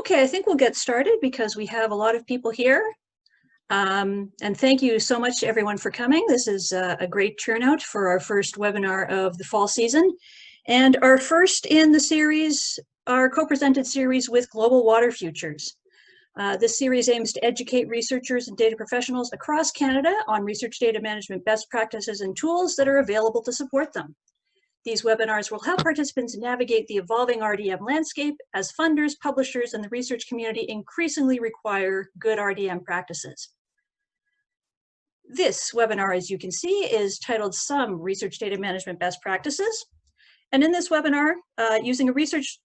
Okay, I think we'll get started because we have a lot of people here. And thank you so much to everyone for coming. This is a great turnout for our first webinar of the fall season. And our first in the series, our co-presented series with Global Water Futures. This series aims to educate researchers and data professionals across Canada on research data management best practices and tools that are available to support them. These webinars will help participants navigate the evolving RDM landscape as funders, publishers, and the research community increasingly require good RDM practices. This webinar, as you can see, is titled Some Research Data Management Best Practices. And in this webinar, using a research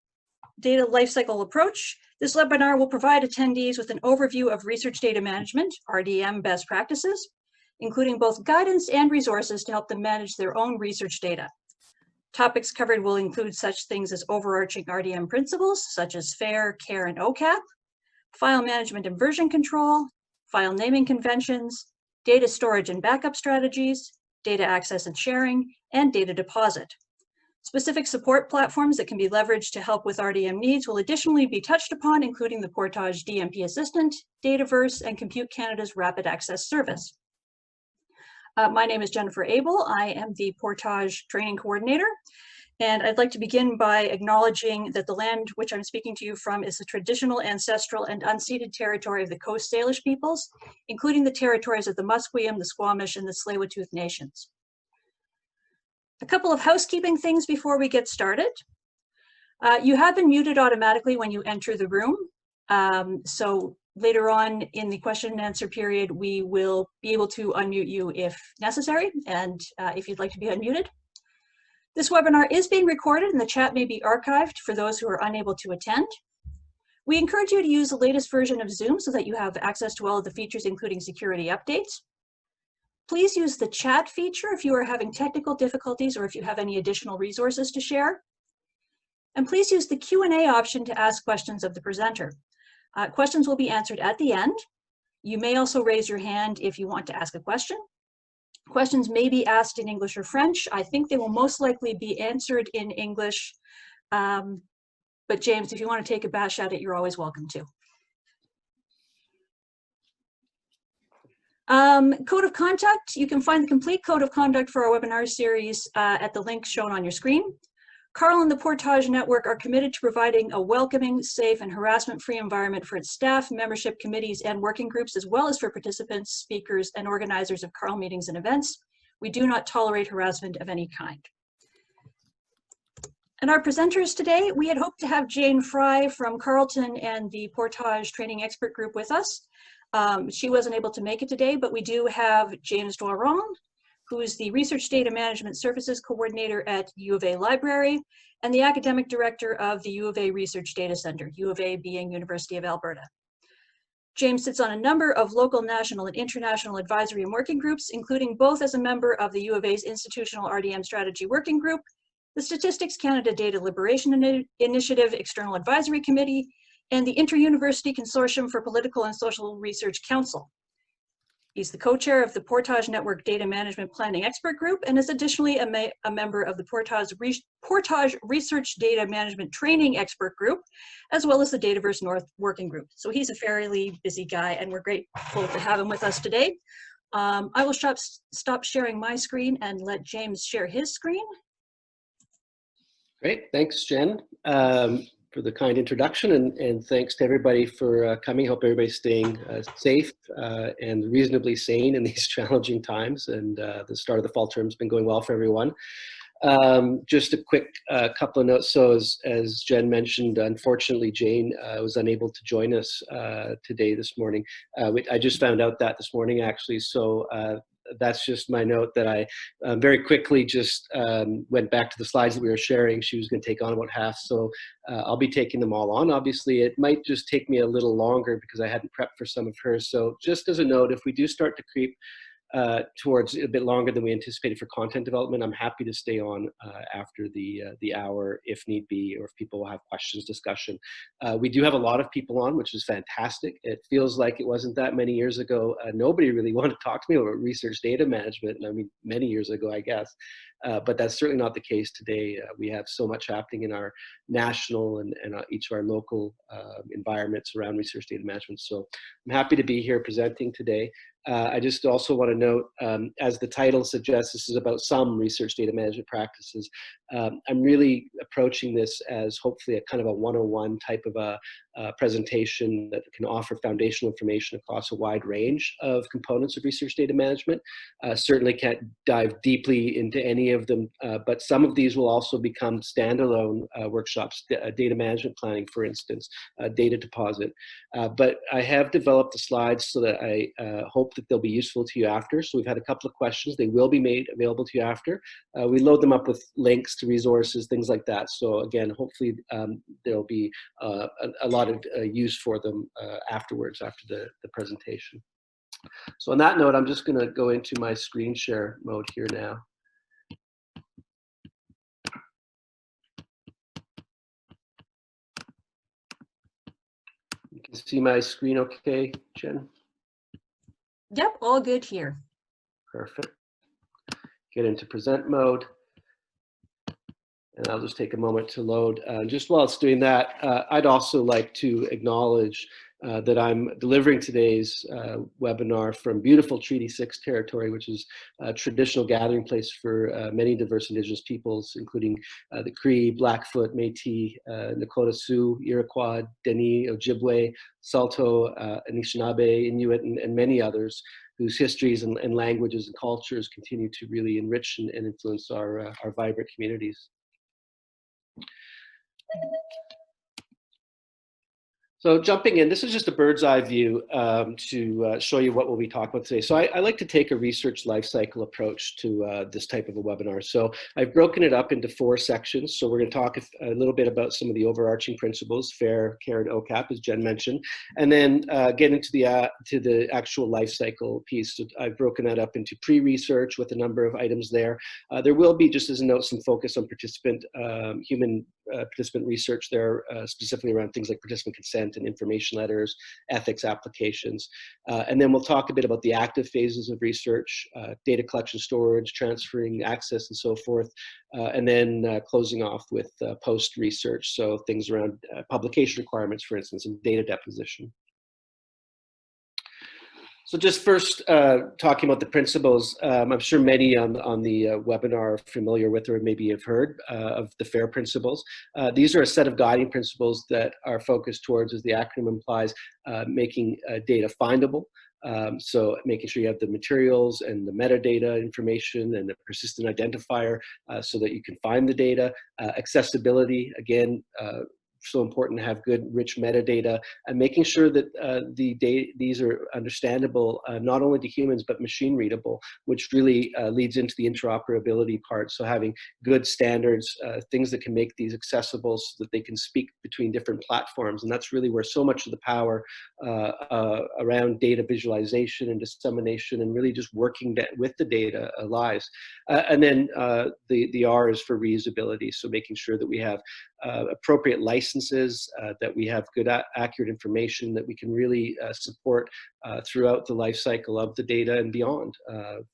data lifecycle approach, this webinar will provide attendees with an overview of research data management, RDM best practices, including both guidance and resources to help them manage their own research data. Topics covered will include such things as overarching RDM principles, such as FAIR, CARE, and OCAP, file management and version control, file naming conventions, data storage and backup strategies, data access and sharing, and data deposit. Specific support platforms that can be leveraged to help with RDM needs will additionally be touched upon, including the Portage DMP Assistant, Dataverse, and Compute Canada's Rapid Access Service. My name is Jennifer Abel. I am the Portage Training Coordinator, and I'd like to begin by acknowledging that the land which I'm speaking to you from is the traditional, ancestral, and unceded territory of the Coast Salish peoples, including the territories of the Musqueam, the Squamish, and the Tsleil-Waututh nations. A couple of housekeeping things before we get started. You have been muted automatically when you enter the room, so later on in the question and answer period, we will be able to unmute you if necessary, and if you'd like to be unmuted. This webinar is being recorded and the chat may be archived for those who are unable to attend. We encourage you to use the latest version of Zoom so that you have access to all of the features, including security updates. Please use the chat feature if you are having technical difficulties or if you have any additional resources to share. And please use the Q&A option to ask questions of the presenter. Questions will be answered at the end. You may also raise your hand if you want to ask a question. Questions may be asked in English or French. I think they will most likely be answered in English. But James, if you want to take a bash at it, you're always welcome to. Code of conduct, you can find the complete code of conduct for our webinar series at the link shown on your screen. Carl and the Portage Network are committed to providing a welcoming, safe, and harassment-free environment for its staff, membership committees, and working groups, as well as for participants, speakers, and organizers of Carl meetings and events. We do not tolerate harassment of any kind. And our presenters today, we had hoped to have Jane Fry from Carleton and the Portage Training Expert Group with us. She wasn't able to make it today, but we do have James Doiron, who is the Research Data Management Services Coordinator at UofA Library and the Academic Director of the UofA Research Data Centre, UofA being University of Alberta. James sits on a number of local, national, and international advisory and working groups, including both as a member of the UofA's Institutional RDM Strategy Working Group, the Statistics Canada Data Liberation Initiative External Advisory Committee, and the Inter-University Consortium for Political and Social Research Council. He's the co-chair of the Portage Network Data Management Planning Expert Group and is additionally a member of the Portage Research Data Management Training Expert Group, as well as the Dataverse North Working Group. So he's a fairly busy guy and we're grateful to have him with us today. I will stop sharing my screen and let James share his screen. Great, thanks Jen for the kind introduction, and thanks to everybody for coming. Hope everybody's staying safe and reasonably sane in these challenging times, and the start of the fall term has been going well for everyone. Just a quick couple of notes. So as Jen mentioned, unfortunately Jane was unable to join us today this morning. I just found out that this morning actually, so that's just my note that I very quickly just went back to the slides that we were sharing. She was going to take on about half, so I'll be taking them all on. Obviously, it might just take me a little longer because I hadn't prepped for some of hers. So just as a note, if we do start to creep towards a bit longer than we anticipated for content development, I'm happy to stay on after the hour if need be, or if people have questions, discussion. We do have a lot of people on, which is fantastic. It feels like it wasn't that many years ago. Nobody really wanted to talk to me about research data management, and I mean many years ago, I guess. but that's certainly not the case today. We have so much happening in our national and each of our local environments around research data management. So I'm happy to be here presenting today. I just also want to note, as the title suggests, this is about some research data management practices. I'm really approaching this as hopefully a kind of a 101 type of a presentation that can offer foundational information across a wide range of components of research data management. Certainly can't dive deeply into any of them, but some of these will also become standalone workshops, data management planning, for instance, data deposit. But I have developed the slides so that I hope that they'll be useful to you after. So we've had a couple of questions. They will be made available to you after. We load them up with links to resources, things like that. So again, hopefully there'll be a lot of use for them afterwards, after the presentation. So on that note, I'm just going to go into my screen share mode here now. You can see my screen okay, Jen? Yep, all good here. Perfect. Get into present mode. And I'll just take a moment to load. Just while it's doing that, I'd also like to acknowledge that I'm delivering today's webinar from beautiful Treaty 6 territory, which is a traditional gathering place for many diverse Indigenous peoples, including the Cree, Blackfoot, Métis, Nakota Sioux, Iroquois, Dene, Ojibwe, Saulteaux, Anishinaabe, Inuit, and many others, whose histories and languages and cultures continue to really enrich and influence our vibrant communities. So jumping in, this is just a bird's eye view to show you what we'll be talking about today. So I like to take a research lifecycle approach to this type of a webinar. So I've broken it up into 4 sections. So we're going to talk a little bit about some of the overarching principles, FAIR, CARE, and OCAP, as Jen mentioned, and then get into the actual lifecycle piece. So I've broken that up into pre-research with a number of items there. There will be, just as a note, some focus on human participant research there, specifically around things like participant consent and information letters, ethics applications. And then we'll talk a bit about the active phases of research, data collection, storage, transferring, access, and so forth. And then closing off with post-research, so things around publication requirements, for instance, and data deposition. So just first talking about the principles, I'm sure many on the webinar are familiar with or maybe have heard of the FAIR principles. These are a set of guiding principles that are focused towards, as the acronym implies, making data findable. So making sure you have the materials and the metadata information and the persistent identifier so that you can find the data. Accessibility, again, so important to have good, rich metadata, and making sure that these are understandable not only to humans but machine readable, which really leads into the interoperability part. So having good standards, things that can make these accessible so that they can speak between different platforms, and that's really where so much of the power around data visualization and dissemination and really just working with the data lies. And then the R is for reusability, so making sure that we have appropriate licenses, that we have good, accurate information that we can really support throughout the life cycle of the data and beyond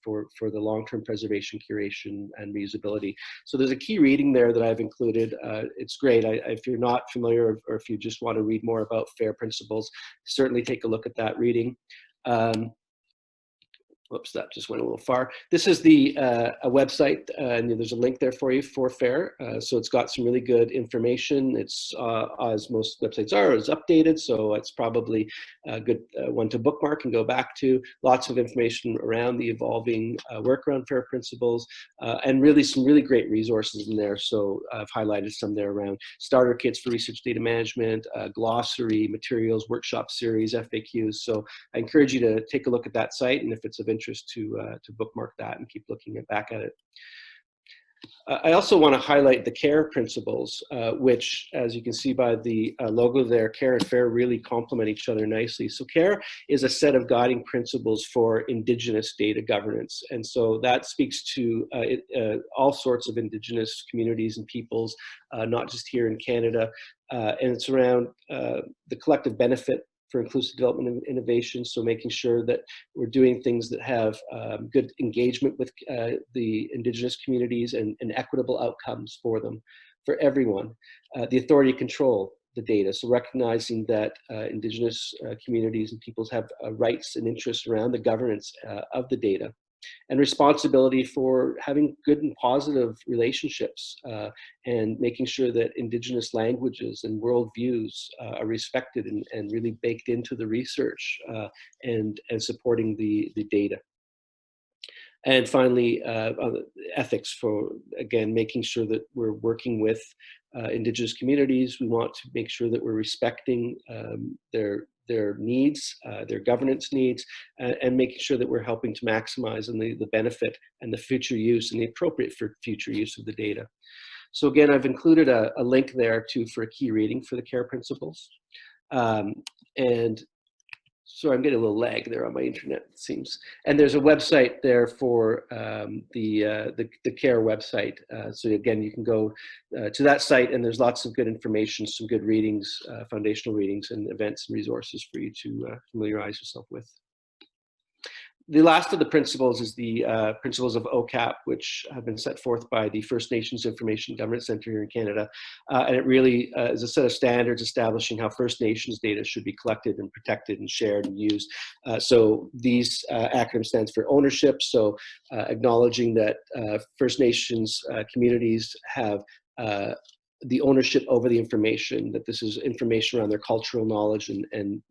for the long-term preservation, curation, and reusability. So there's a key reading there that I've included. It's great. If you're not familiar or if you just want to read more about FAIR principles, certainly take a look at that reading. Whoops, that just went a little far. This is a website, and there's a link there for you for FAIR. So it's got some really good information. It's, as most websites are, is updated, so it's probably a good one to bookmark and go back to. Lots of information around the evolving work around FAIR principles, and really some really great resources in there. So I've highlighted some there around starter kits for research data management, glossary, materials, workshop series, FAQs. So I encourage you to take a look at that site, and if it's of interest, to bookmark that and keep looking back at it. I also want to highlight the CARE principles, which, as you can see by the logo there, CARE and FAIR really complement each other nicely. So CARE is a set of guiding principles for Indigenous data governance. And so that speaks to all sorts of Indigenous communities and peoples, not just here in Canada. And it's around the collective benefit for inclusive development and innovation. So making sure that we're doing things that have good engagement with the Indigenous communities and equitable outcomes for them, for everyone. The authority to control the data. So recognizing that Indigenous communities and peoples have rights and interests around the governance of the data, and responsibility for having good and positive relationships and making sure that Indigenous languages and worldviews are respected and really baked into the research and supporting the data. And finally, ethics for, again, making sure that we're working with Indigenous communities. We want to make sure that we're respecting their needs, their governance needs, and making sure that we're helping to maximize and the benefit and the future use and the appropriate for future use of the data. So again, I've included a link there for a key reading for the CARE principles. And so I'm getting a little lag there on my internet, it seems. And there's a website there for the CARE website. So again, you can go to that site, and there's lots of good information, some good readings, foundational readings, and events and resources for you to familiarize yourself with. The last of the principles is the principles of OCAP, which have been set forth by the First Nations Information Governance Centre here in Canada. And it really is a set of standards establishing how First Nations data should be collected and protected and shared and used. So these acronym stands for ownership. So acknowledging that First Nations communities have the ownership over the information, that this is information around their cultural knowledge, and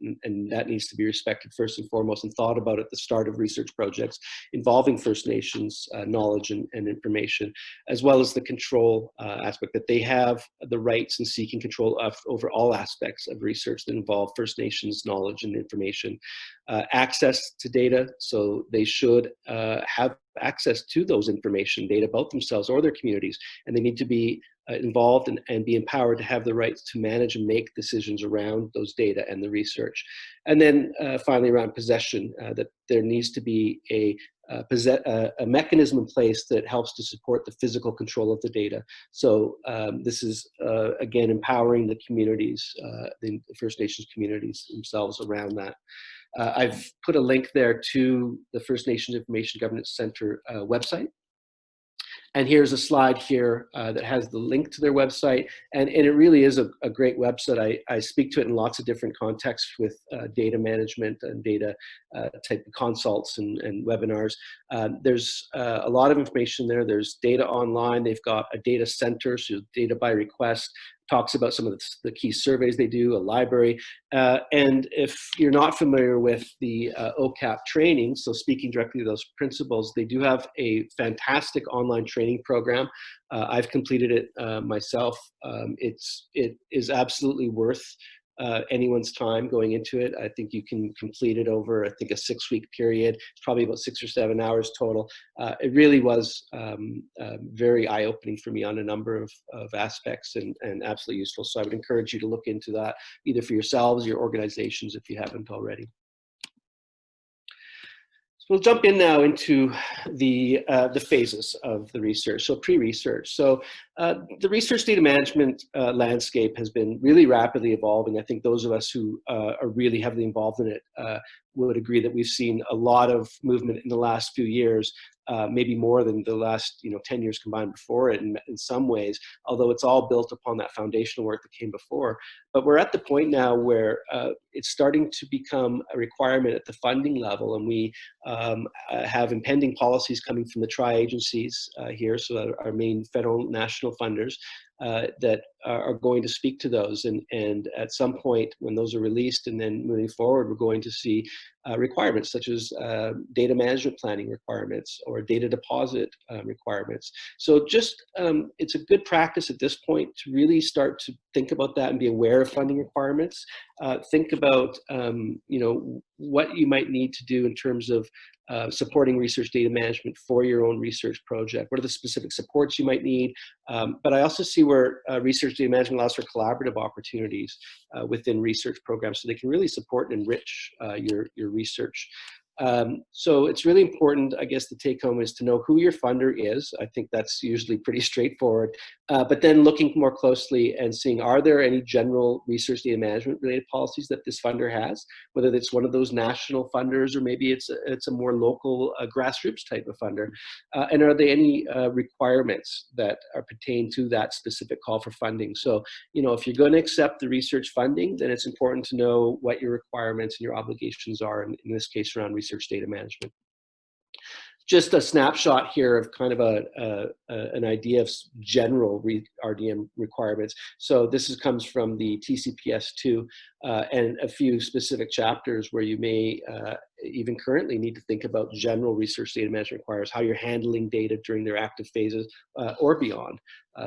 that needs to be respected first and foremost and thought about at the start of research projects involving First Nations knowledge and information, as well as the control aspect, that they have the rights and seeking control over all aspects of research that involve First Nations knowledge and information. Access to data, so they should have access to those information data about themselves or their communities, and they need to be involved and be empowered to have the rights to manage and make decisions around those data and the research. And then finally around possession, that there needs to be a mechanism in place that helps to support the physical control of the data. So this is, again, empowering the communities, the First Nations communities themselves around that. I've put a link there to the First Nations Information Governance Centre website. And here's a slide here that has the link to their website. And it really is a great website. I speak to it in lots of different contexts with data management and data type of consults and webinars. There's a lot of information there. There's data online. They've got a data center, so data by request. Talks about some of the key surveys they do, a library. And if you're not familiar with the OCAP training, so speaking directly to those principles, they do have a fantastic online training program. I've completed it myself. It is absolutely worth anyone's time going into it. I think you can complete it over, I think, a 6-week period. It's probably about 6 or 7 hours total. It really was very eye-opening for me on a number of aspects and absolutely useful. So I would encourage you to look into that either for yourselves or your organizations if you haven't already. So we'll jump in now into the phases of the research, so pre-research. So the research data management landscape has been really rapidly evolving. I think those of us who are really heavily involved in it would agree that we've seen a lot of movement in the last few years, maybe more than the last 10 years combined before it in some ways, although it's all built upon that foundational work that came before. But we're at the point now where it's starting to become a requirement at the funding level, and we have impending policies coming from the tri-agencies here, so our main federal national funders, that are going to speak to those. And at some point when those are released and then moving forward, we're going to see requirements such as data management planning requirements or data deposit requirements. So just it's a good practice at this point to really start to think about that and be aware of funding requirements. Think about what you might need to do in terms of supporting research data management for your own research project. What are the specific supports you might need? But I also see where research data management allows for collaborative opportunities within research programs, so they can really support and enrich your research. So it's really important, I guess, the take home is to know who your funder is. I think that's usually pretty straightforward. But then looking more closely and seeing, are there any general research data management related policies that this funder has, whether it's one of those national funders or maybe it's a more local grassroots type of funder. And are there any requirements that are pertain to that specific call for funding? So, you know, if you're going to accept the research funding, then it's important to know what your requirements and your obligations are, in this case around research data management. Just a snapshot here of kind of an idea of general RDM requirements. So this comes from the TCPS2 and a few specific chapters where you may even currently need to think about general research data management requirements, how you're handling data during their active phases or beyond.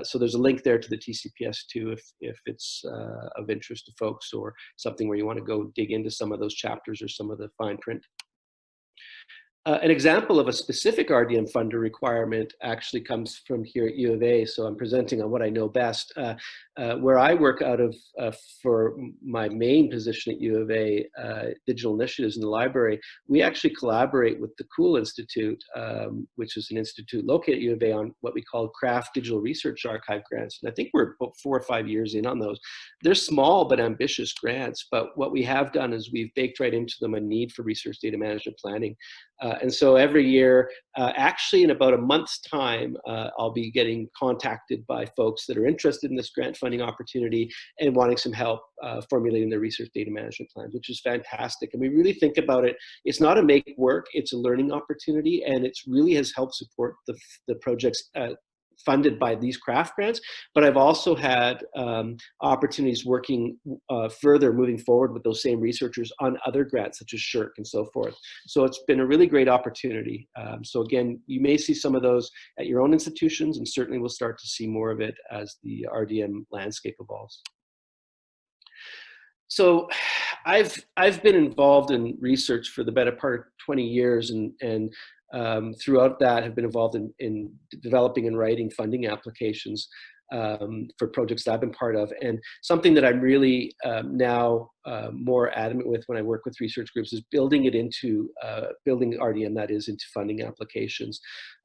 So there's a link there to the TCPS2 if it's of interest to folks, or something where you want to go dig into some of those chapters or some of the fine print. An example of a specific RDM funder requirement actually comes from here at UofA, so I'm presenting on what I know best. Where I work out of for my main position at UofA, digital initiatives in the library, we actually collaborate with the Cool Institute, which is an institute located at UofA, on what we call craft digital research archive grants. And I think we're about 4 or 5 years in on those. They're small but ambitious grants, but what we have done is we've baked right into them a need for research data management planning. And so every year, actually in about a month's time, I'll be getting contacted by folks that are interested in this grant funding opportunity and wanting some help formulating their research data management plans, which is fantastic. And we really think about it, it's not a make work, it's a learning opportunity, and it really has helped support the projects funded by these craft grants. But I've also had opportunities working further, moving forward with those same researchers on other grants such as SSHRC and so forth. So it's been a really great opportunity. So again, you may see some of those at your own institutions, and certainly we'll start to see more of it as the RDM landscape evolves. So I've been involved in research for the better part of 20 years, and throughout that have been involved in developing and writing funding applications for projects that I've been part of. And something that I'm really now more adamant with when I work with research groups is building it into, building RDM, that is, into funding applications.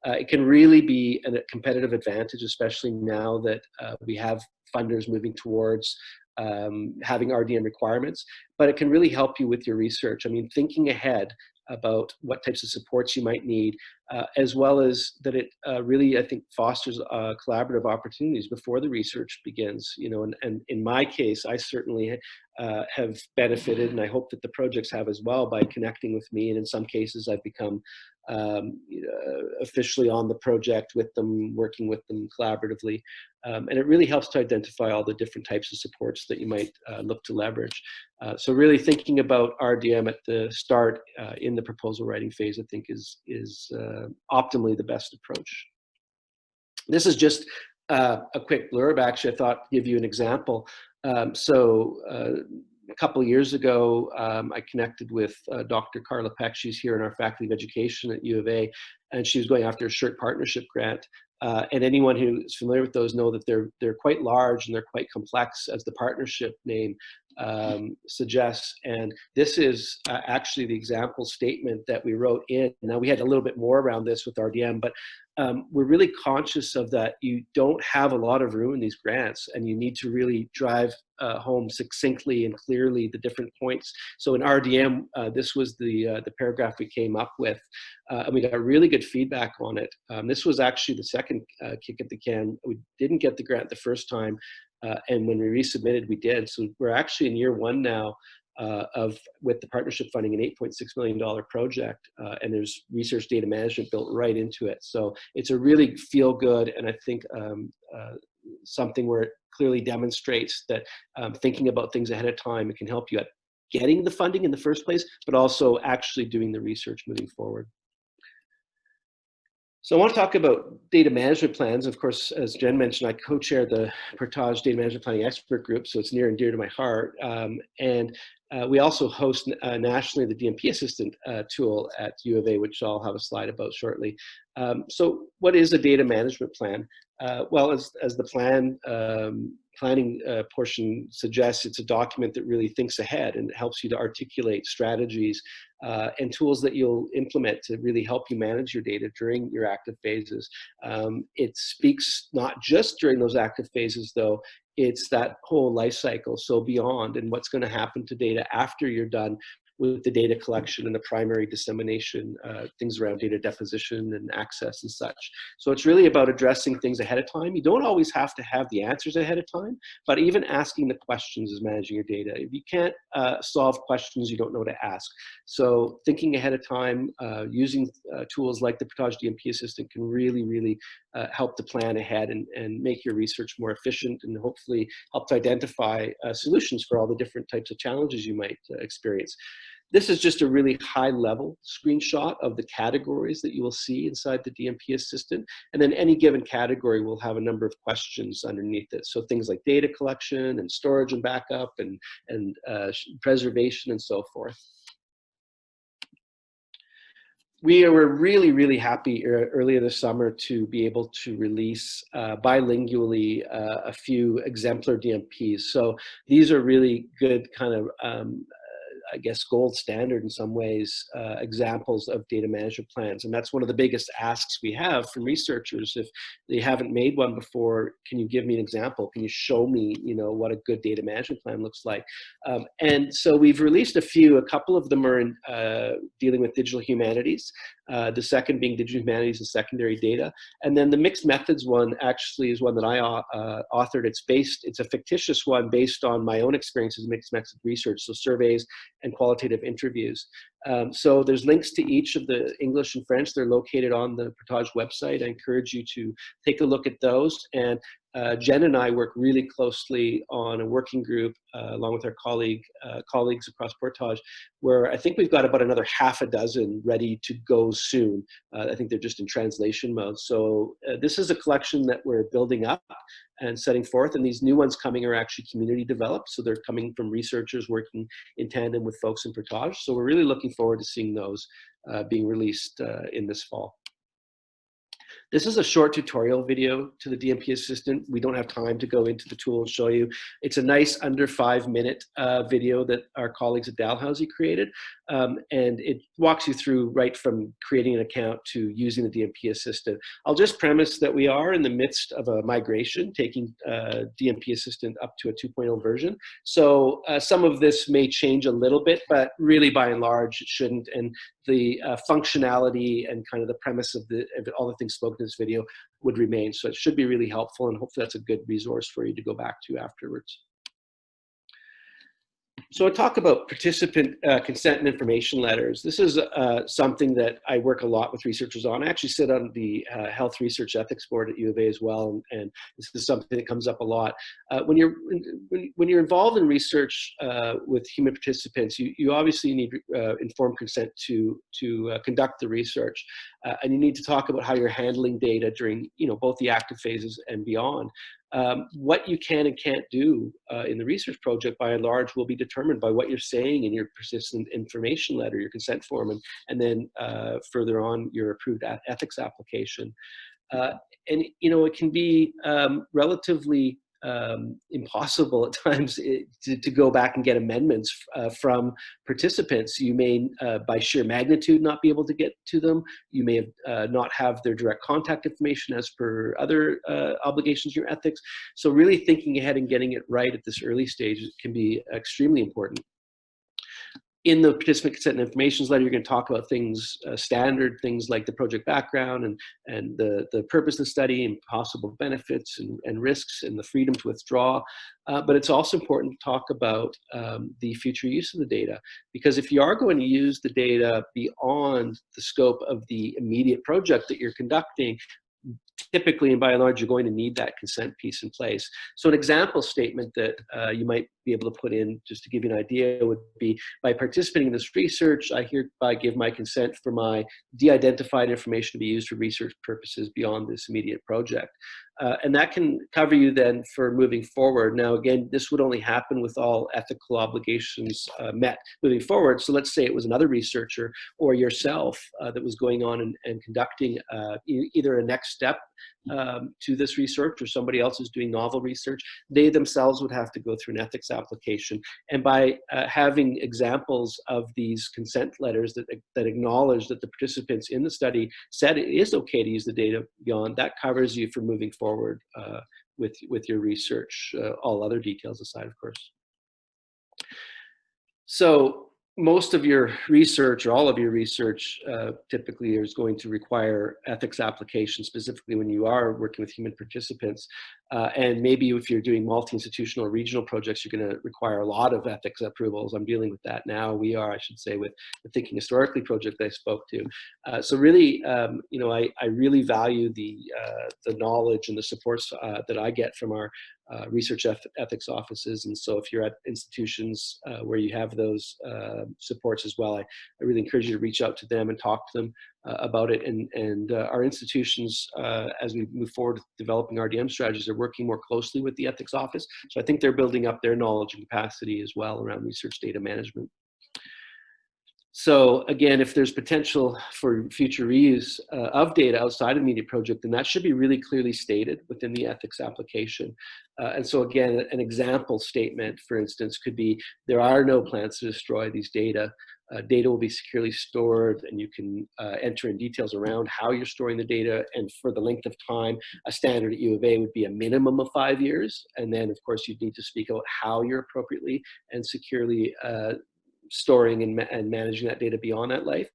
It can really be a competitive advantage, especially now that we have funders moving towards having RDM requirements, but it can really help you with your research. I mean, thinking ahead about what types of supports you might need, as well as that it really, I think, fosters collaborative opportunities before the research begins. You know, and in my case, I certainly have benefited, and I hope that the projects have as well, by connecting with me. And in some cases, I've become officially on the project with them, working with them collaboratively. And it really helps to identify all the different types of supports that you might look to leverage. So really thinking about RDM at the start in the proposal writing phase, I think is optimally the best approach. This is just a quick blurb. Actually, I thought to give you an example. A couple of years ago, I connected with Dr. Carla Peck. She's here in our Faculty of Education at UofA, and she was going after a SSHRC partnership grant. And anyone who is familiar with those know that they're quite large and they're quite complex, as the partnership name suggests. And this is actually the example statement that we wrote in. Now, we had a little bit more around this with RDM, but we're really conscious of that. You don't have a lot of room in these grants, and you need to really drive home succinctly and clearly the different points. So in RDM, this was the paragraph we came up with, and we got really good feedback on it. This was actually the second kick at the can. We didn't get the grant the first time, and when we resubmitted, we did. So we're actually in year one now with the partnership funding, an $8.6 million project, and there's research data management built right into it. So it's a really feel good, and I think something where it clearly demonstrates that thinking about things ahead of time, it can help you at getting the funding in the first place, but also actually doing the research moving forward. So I want to talk about data management plans. Of course, as Jen mentioned, I co-chair the Portage Data Management Planning Expert Group, so it's near and dear to my heart. And we also host nationally the DMP Assistant tool at UofA, which I'll have a slide about shortly. So what is a data management plan? Well, as the plan planning portion suggests it's a document that really thinks ahead and helps you to articulate strategies and tools that you'll implement to really help you manage your data during your active phases. It speaks not just during those active phases, though, it's that whole life cycle, so beyond, and what's going to happen to data after you're done with the data collection and the primary dissemination, things around data deposition and access and such. So it's really about addressing things ahead of time. You don't always have to have the answers ahead of time, but even asking the questions is managing your data. If you can't solve questions, you don't know to ask. So thinking ahead of time, using tools like the Portage DMP Assistant can really help to plan ahead and make your research more efficient, and hopefully help to identify solutions for all the different types of challenges you might experience. This is just a really high-level screenshot of the categories that you will see inside the DMP Assistant. And then any given category will have a number of questions underneath it. So things like data collection and storage and backup and preservation and so forth. We were really happy earlier this summer to be able to release bilingually a few exemplar DMPs. So these are really good kind of I guess, gold standard in some ways, examples of data management plans. And that's one of the biggest asks we have from researchers. If they haven't made one before, can you give me an example? Can you show me, what a good data management plan looks like? And so we've released a few. A couple of them are in dealing with digital humanities. The second being digital humanities and secondary data. And then the mixed methods one actually is one that I authored. It's a fictitious one based on my own experiences in mixed method research, so surveys and qualitative interviews. So there's links to each of the English and French. They're located on the Portage website. I encourage you to take a look at those. And Jen and I work really closely on a working group along with our colleagues across Portage, where I think we've got about another half a dozen ready to go soon. I think they're just in translation mode. So this is a collection that we're building up and setting forth, and these new ones coming are actually community developed. So they're coming from researchers working in tandem with folks in Portage. So we're really looking forward to seeing those being released in this fall. This is a short tutorial video to the DMP Assistant. We don't have time to go into the tool and show you. It's a nice under 5-minute video that our colleagues at Dalhousie created. And it walks you through right from creating an account to using the DMP Assistant. I'll just premise that we are in the midst of a migration, taking DMP Assistant up to a 2.0 version. So some of this may change a little bit, but really by and large, it shouldn't. And the functionality and kind of the premise of all the things spoken in this video would remain. So it should be really helpful, and hopefully that's a good resource for you to go back to afterwards. So I talk about participant consent and information letters. This is something that I work a lot with researchers on. I actually sit on the Health Research Ethics Board at UofA as well, and this is something that comes up a lot. When you're involved in research with human participants, you obviously need informed consent to conduct the research, and you need to talk about how you're handling data during both the active phases and beyond. What you can and can't do in the research project, by and large, will be determined by what you're saying in your persistent information letter, your consent form, and then further on your approved ethics application. And it can be relatively impossible at times to go back and get amendments from participants. You may, by sheer magnitude, not be able to get to them. You may not have their direct contact information as per other obligations in your ethics. So really thinking ahead and getting it right at this early stage can be extremely important. In the participant consent and information letter, you're going to talk about things, standard things like the project background and the purpose of the study and possible benefits and risks and the freedom to withdraw. But it's also important to talk about the future use of the data, because if you are going to use the data beyond the scope of the immediate project that you're conducting, typically and by and large, you're going to need that consent piece in place. So an example statement that you might be able to put in, just to give you an idea, would be, by participating in this research, I hereby give my consent for my de-identified information to be used for research purposes beyond this immediate project. And that can cover you then for moving forward. Now, again, this would only happen with all ethical obligations met moving forward. So let's say it was another researcher or yourself that was going on and conducting either a next step to this research, or somebody else is doing novel research, they themselves would have to go through an ethics application. And by having examples of these consent letters that acknowledge that the participants in the study said it is okay to use the data beyond, that covers you for moving forward with your research, all other details aside, of course. So most of your research, or all of your research, typically is going to require ethics applications, specifically when you are working with human participants. And maybe if you're doing multi-institutional or regional projects, you're going to require a lot of ethics approvals. I'm dealing with that now. We are, I should say, with the Thinking Historically project that I spoke to. So really, you know, I really value the knowledge and the supports that I get from our research ethics offices. And so if you're at institutions where you have those supports as well, I really encourage you to reach out to them and talk to them about it. And our institutions, as we move forward with developing RDM strategies, are working more closely with the ethics office. So I think they're building up their knowledge and capacity as well around research data management. So again, if there's potential for future reuse of data outside of the immediate project, then that should be really clearly stated within the ethics application. And so again, an example statement, for instance, could be, there are no plans to destroy these data. Data will be securely stored, and you can enter in details around how you're storing the data and for the length of time. A standard at U of A would be a minimum of 5 years. And then, of course, you'd need to speak about how you're appropriately and securely storing and managing that data beyond that life.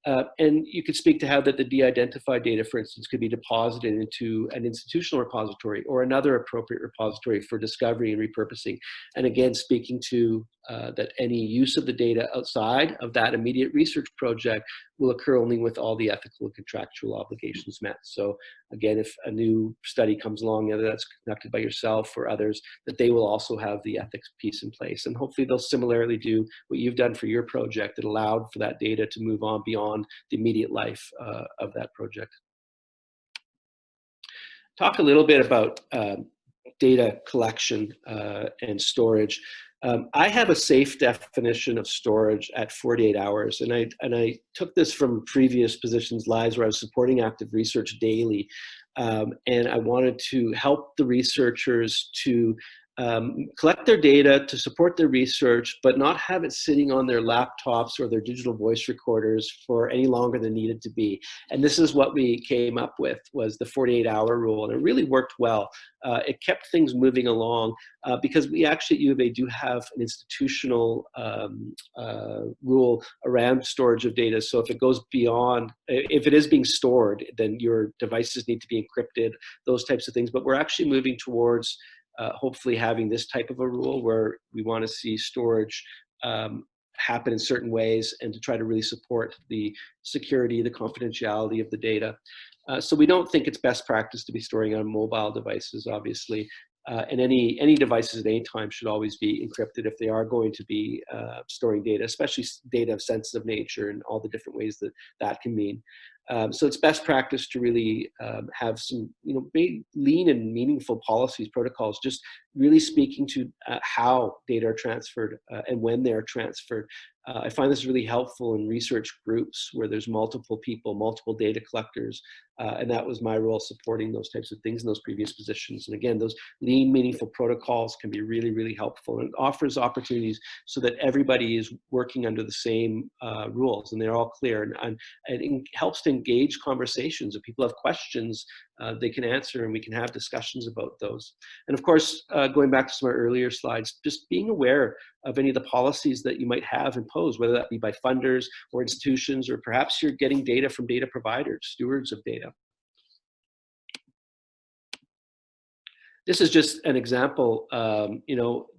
And you could speak to how that the de-identified data, for instance, could be deposited into an institutional repository or another appropriate repository for discovery and repurposing. And again, speaking to that any use of the data outside of that immediate research project will occur only with all the ethical and contractual obligations met. So again, if a new study comes along, whether that's conducted by yourself or others, that they will also have the ethics piece in place. And hopefully they'll similarly do what you've done for your project that allowed for that data to move on beyond the immediate life of that project. Talk a little bit about data collection and storage. I have a safe definition of storage at 48 hours, and I took this from previous positions, lives where I was supporting active research daily, and I wanted to help the researchers to collect their data to support their research, but not have it sitting on their laptops or their digital voice recorders for any longer than needed to be. And this is what we came up with, was the 48-hour rule, and it really worked well. It kept things moving along because we actually at U of A do have an institutional rule around storage of data. So if it goes beyond, if it is being stored, then your devices need to be encrypted, those types of things. But we're actually moving towards hopefully having this type of a rule where we want to see storage happen in certain ways and to try to really support the security, the confidentiality of the data. So we don't think it's best practice to be storing on mobile devices, obviously. And any devices at any time should always be encrypted if they are going to be storing data, especially data of sensitive nature and all the different ways that that can mean. So it's best practice to really have some, big, lean and meaningful policies, protocols, just really speaking to how data are transferred and when they are transferred. I find this really helpful in research groups where there's multiple people, multiple data collectors, and that was my role supporting those types of things in those previous positions. And again, those lean, meaningful protocols can be really, really helpful, and it offers opportunities so that everybody is working under the same rules and they're all clear, and it helps to engage conversations. If people have questions, they can answer and we can have discussions about those. And of course, going back to some of our earlier slides, just being aware of any of the policies that you might have imposed, whether that be by funders or institutions, or perhaps you're getting data from data providers, stewards of data. This is just an example.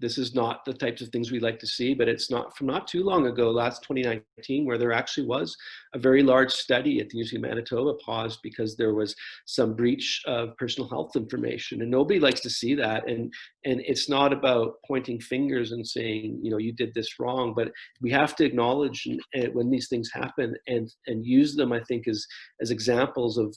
This is not the types of things we like to see, but it's not from not too long ago, last 2019, where there actually was a very large study at the University of Manitoba paused because there was some breach of personal health information, and nobody likes to see that. And it's not about pointing fingers and saying, you did this wrong, but we have to acknowledge when these things happen and use them, I think, as examples of,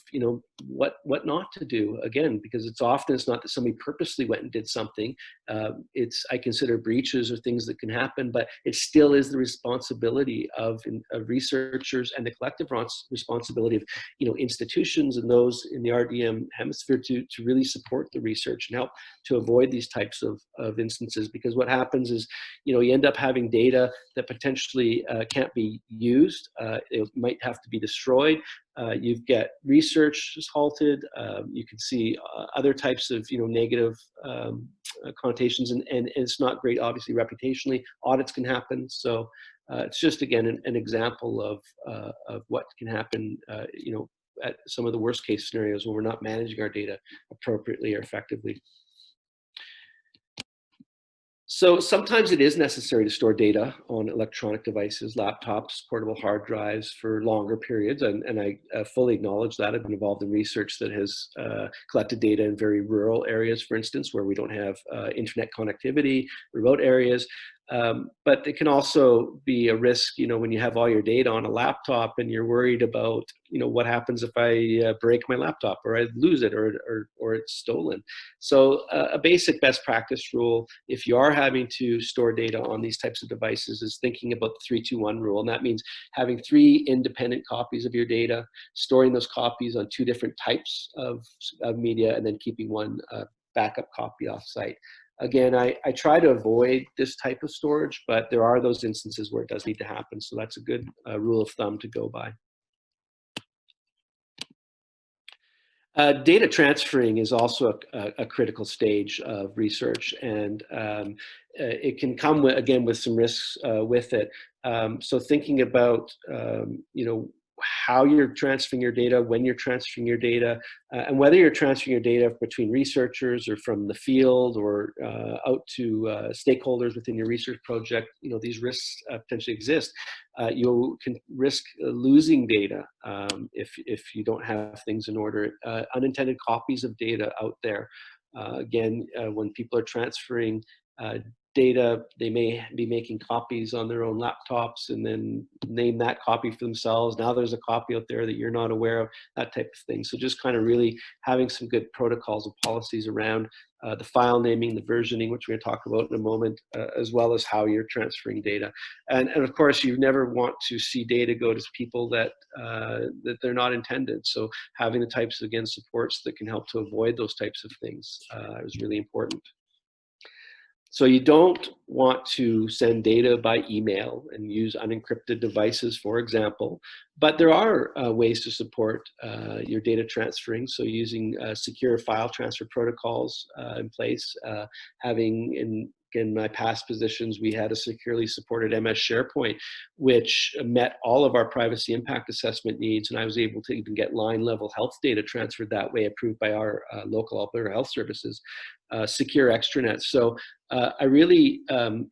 what not to do, again, because it's not that somebody purposely went and did something, I consider breaches or things that can happen, but it still is the responsibility of researchers and the collective responsibility of institutions and those in the RDM hemisphere to really support the research and help to avoid these types of instances. Because what happens is, you end up having data that potentially can't be used. It might have to be destroyed. You get research is halted. You can see other types of negative connotations, and it's not great, obviously, reputationally. Audits can happen. So it's just, again, an example of what can happen at some of the worst case scenarios when we're not managing our data appropriately or effectively. So sometimes it is necessary to store data on electronic devices, laptops, portable hard drives for longer periods, and I fully acknowledge that. I've been involved in research that has collected data in very rural areas, for instance, where we don't have internet connectivity, remote areas. But it can also be a risk, when you have all your data on a laptop and you're worried about, what happens if I break my laptop or I lose it or it's stolen. So a basic best practice rule, if you are having to store data on these types of devices, is thinking about the 3-2-1 rule. And that means having 3 independent copies of your data, storing those copies on 2 different types of media, and then keeping one backup copy off-site. Again, I try to avoid this type of storage, but there are those instances where it does need to happen. So that's a good rule of thumb to go by. Data transferring is also a critical stage of research, and it can come again with some risks with it. So thinking about how you're transferring your data, when you're transferring your data, and whether you're transferring your data between researchers or from the field or out to stakeholders within your research project, these risks potentially exist. You can risk losing data if you don't have things in order. Unintended copies of data out there. Again, when people are transferring data, they may be making copies on their own laptops and then name that copy for themselves. Now there's a copy out there that you're not aware of, that type of thing. So just kind of really having some good protocols and policies around the file naming, the versioning, which we're going to talk about in a moment, as well as how you're transferring data. And of course, you never want to see data go to people that they're not intended. So having the types of, again, supports that can help to avoid those types of things is really important. So you don't want to send data by email and use unencrypted devices, for example, but there are ways to support your data transferring. So using secure file transfer protocols in place, having in my past positions, we had a securely supported MS SharePoint, which met all of our privacy impact assessment needs. And I was able to even get line level health data transferred that way, approved by our local Alberta Health Services, secure extranet. So I really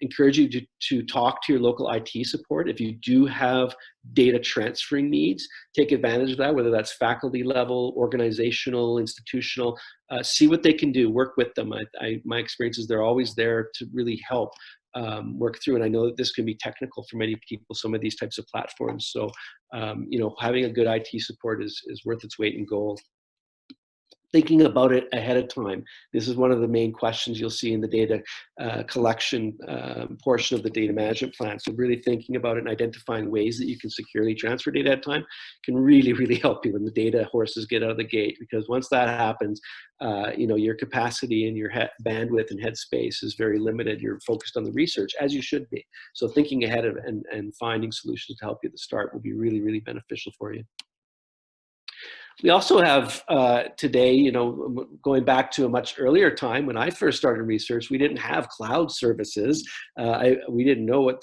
encourage you to talk to your local IT support. If you do have data transferring needs, take advantage of that, whether that's faculty level, organizational, institutional, see what they can do, work with them. My experience is they're always there to really help work through. And I know that this can be technical for many people, some of these types of platforms. So, having a good IT support is worth its weight in gold. Thinking about it ahead of time. This is one of the main questions you'll see in the data collection portion of the data management plan. So really thinking about it and identifying ways that you can securely transfer data ahead of time can really, really help you when the data horses get out of the gate. Because once that happens, your capacity and your bandwidth and headspace is very limited. You're focused on the research, as you should be. So thinking ahead of and finding solutions to help you at the start will be really, really beneficial for you. We also have today, going back to a much earlier time when I first started research, we didn't have cloud services. We didn't know what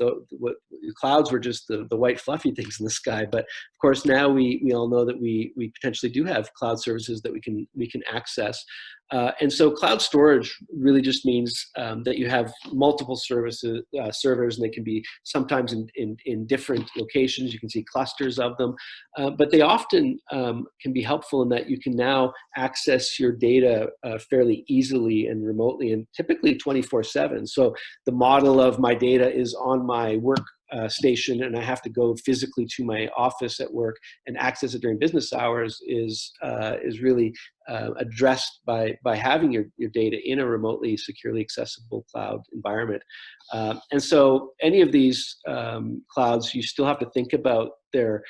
clouds were, just the white fluffy things in the sky. But of course, now we all know that we potentially do have cloud services that we can access. And so cloud storage really just means that you have multiple servers, and they can be sometimes in different locations. You can see clusters of them, but they often can be helpful in that you can now access your data fairly easily and remotely, and typically 24/7. So the model of my data is on my work station and I have to go physically to my office at work and access it during business hours is really addressed by having your data in a remotely securely accessible cloud environment. And so any of these clouds, you still have to think about their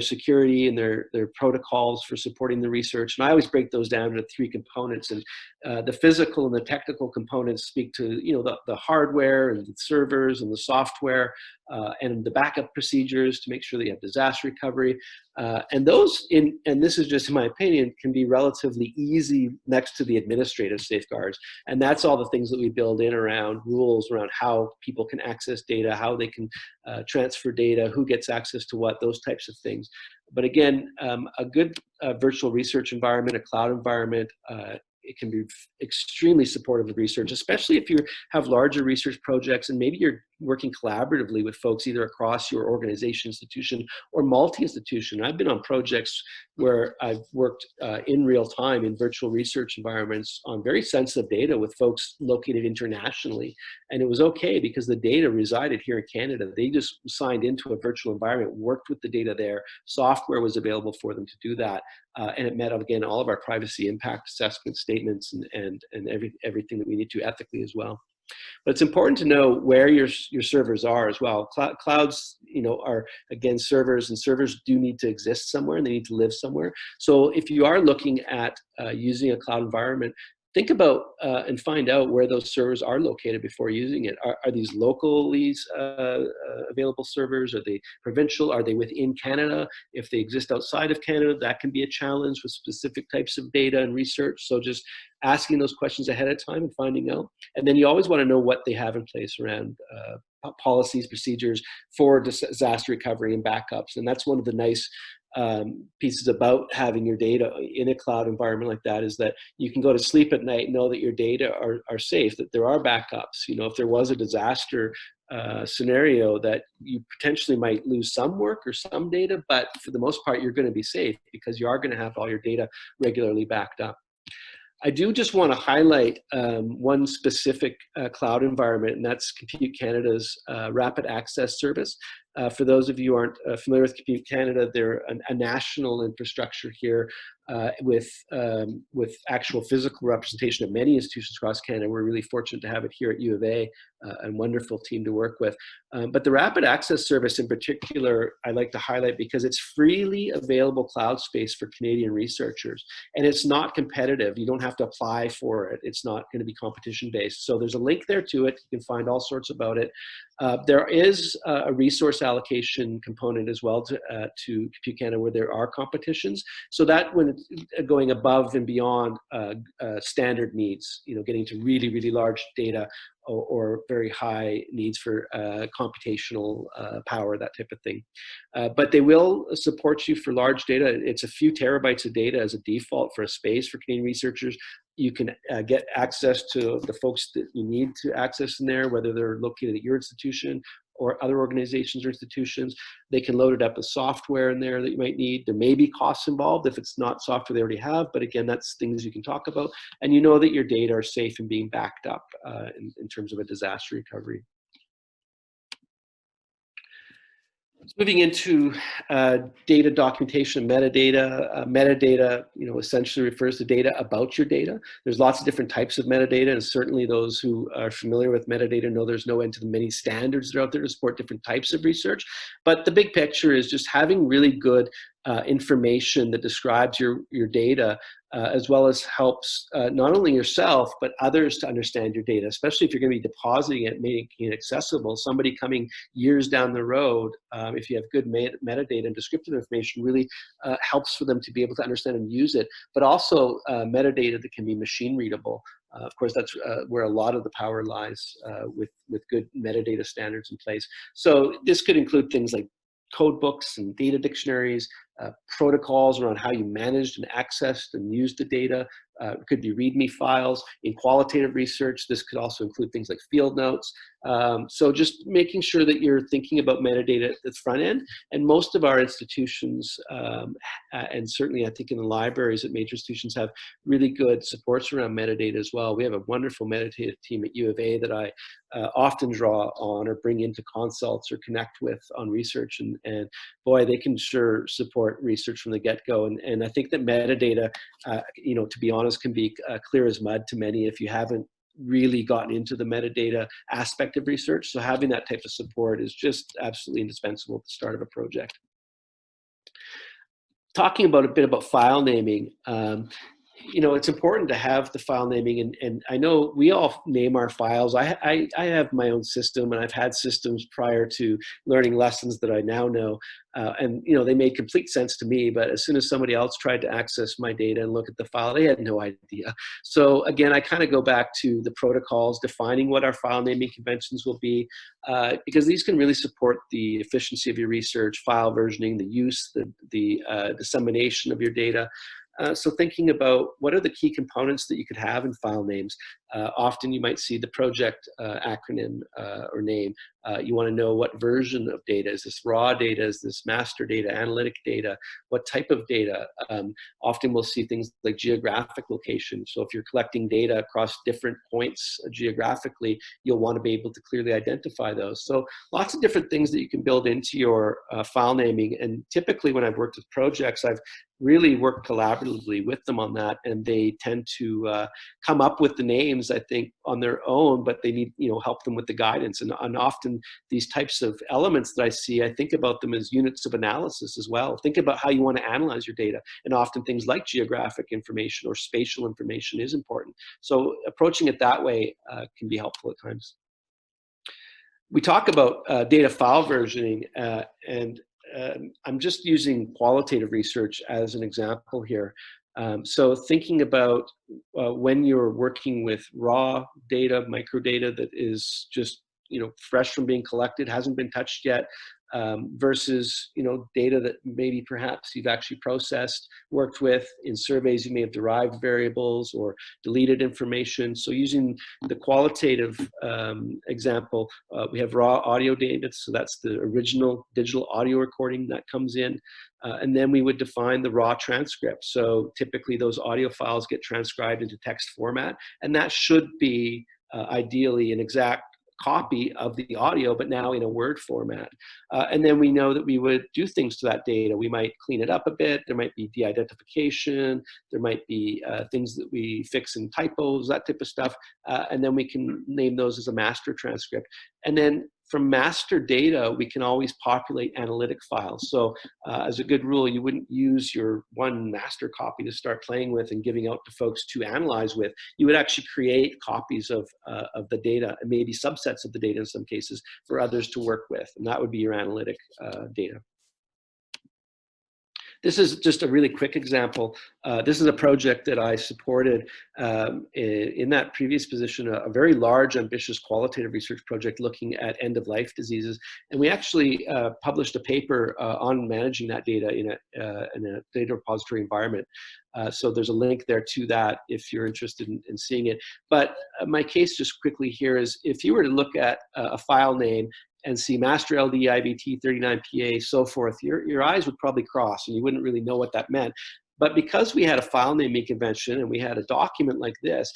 security and their protocols for supporting the research. And I always break those down into three components. And the physical and the technical components speak to, you know, the hardware and the servers and the software and the backup procedures to make sure that you have disaster recovery. And those, and this is just in my opinion, can be relatively easy next to the administrative safeguards. And that's all the things that we build in around rules around how people can access data, how they can transfer data, who gets access to what, those types of things. But again, a good virtual research environment, a cloud environment, it can be extremely supportive of research, especially if you have larger research projects and maybe you're working collaboratively with folks either across your organization, institution, or multi-institution. I've been on projects where I've worked in real time in virtual research environments on very sensitive data with folks located internationally. And it was okay because the data resided here in Canada. They just signed into a virtual environment, worked with the data there, software was available for them to do that. And it met, again, all of our privacy impact assessment statements and everything that we need to ethically as well. But it's important to know where your servers are as well. Clouds, you know, are, again, servers, and servers do need to exist somewhere and they need to live somewhere. So if you are looking at using a cloud environment, think about and find out where those servers are located before using it. Are these locally available servers? Are they provincial? Are they within Canada? If they exist outside of Canada, that can be a challenge with specific types of data and research. So just asking those questions ahead of time and finding out. And then you always want to know what they have in place around policies, procedures for disaster recovery and backups. And that's one of the nice pieces about having your data in a cloud environment like that, is that you can go to sleep at night and know that your data are safe, that there are backups. You know, if there was a disaster scenario, that you potentially might lose some work or some data, but for the most part, you're going to be safe because you are going to have all your data regularly backed up. I do just want to highlight one specific cloud environment, and that's Compute Canada's Rapid Access Service. For those of you who aren't familiar with Compute Canada, they're a national infrastructure here with actual physical representation of many institutions across Canada. We're really fortunate to have it here at UofA, a wonderful team to work with. But the Rapid Access Service in particular, I like to highlight because it's freely available cloud space for Canadian researchers. And it's not competitive. You don't have to apply for it. It's not going to be competition based. So there's a link there to it. You can find all sorts about it. There is a resource allocation component as well to Compute Canada where there are competitions. So that when it's going above and beyond standard needs, you know, getting to really, really large data or very high needs for computational power, that type of thing. But they will support you for large data. It's a few terabytes of data as a default for a space for Canadian researchers. You can get access to the folks that you need to access in there, whether they're located at your institution or other organizations or institutions. They can load it up with software in there that you might need. There may be costs involved if it's not software they already have, but again, that's things you can talk about. And you know that your data are safe and being backed up in terms of a disaster recovery. Moving into data documentation, metadata. Metadata, you know, essentially refers to data about your data. There's lots of different types of metadata, and certainly those who are familiar with metadata know there's no end to the many standards that are out there to support different types of research. But the big picture is just having really good information that describes your data, as well as helps not only yourself, but others to understand your data, especially if you're going to be depositing it, making it accessible. Somebody coming years down the road, if you have good metadata and descriptive information, really helps for them to be able to understand and use it, but also metadata that can be machine readable. Of course, that's where a lot of the power lies with good metadata standards in place. So this could include things like code books and data dictionaries, protocols around how you managed and accessed and used the data. It could be README files. In qualitative research, this could also include things like field notes. So just making sure that you're thinking about metadata at the front end. And most of our institutions, and certainly I think in the libraries at major institutions, have really good supports around metadata as well. We have a wonderful metadata team at UofA that I often draw on or bring into consults or connect with on research. And boy, they can sure support research from the get-go. And I think that metadata, to be honest, can be clear as mud to many if you haven't really gotten into the metadata aspect of research. So having that type of support is just absolutely indispensable at the start of a project. Talking about a bit about file naming, it's important to have the file naming, and I know we all name our files. I have my own system, and I've had systems prior to learning lessons that I now know, and they made complete sense to me. But as soon as somebody else tried to access my data and look at the file, they had no idea. So again, I kind of go back to the protocols defining what our file naming conventions will be, because these can really support the efficiency of your research, file versioning, the use, the dissemination of your data. So thinking about what are the key components that you could have in file names. Often you might see the project acronym or name. You want to know what version of data. Is this raw data? Is this master data, analytic data? What type of data? Often we'll see things like geographic location. So if you're collecting data across different points geographically, you'll want to be able to clearly identify those. So lots of different things that you can build into your file naming. And typically when I've worked with projects, I've really worked collaboratively with them on that, and they tend to come up with the names, I think, on their own, but they need, help them with the guidance. And often these types of elements that I see, I think about them as units of analysis as well. Think about how you want to analyze your data, and often things like geographic information or spatial information is important. So approaching it that way can be helpful at times. We talk about data file versioning, and I'm just using qualitative research as an example here. So thinking about when you're working with raw data, microdata that is just fresh from being collected, hasn't been touched yet, versus data that maybe perhaps you've actually processed, worked with. In surveys you may have derived variables or deleted information. So using the qualitative example, we have raw audio data, so that's the original digital audio recording that comes in, and then we would define the raw transcript. So typically those audio files get transcribed into text format, and that should be ideally an exact copy of the audio, but now in a Word format. And then we know that we would do things to that data. We might clean it up a bit. There might be de-identification. There might be things that we fix in typos, that type of stuff. And then we can name those as a master transcript. And then from master data, we can always populate analytic files. So as a good rule, you wouldn't use your one master copy to start playing with and giving out to folks to analyze with. You would actually create copies of the data, and maybe subsets of the data in some cases, for others to work with. And that would be your analytic data. This is just a really quick example. This is a project that I supported in that previous position, a very large, ambitious qualitative research project looking at end-of-life diseases. And we actually published a paper on managing that data in a data repository environment. So there's a link there to that if you're interested in seeing it. But my case just quickly here is, if you were to look at a file name and see master LD, IVT, 39PA, so forth, your eyes would probably cross and you wouldn't really know what that meant. But because we had a file naming convention and we had a document like this,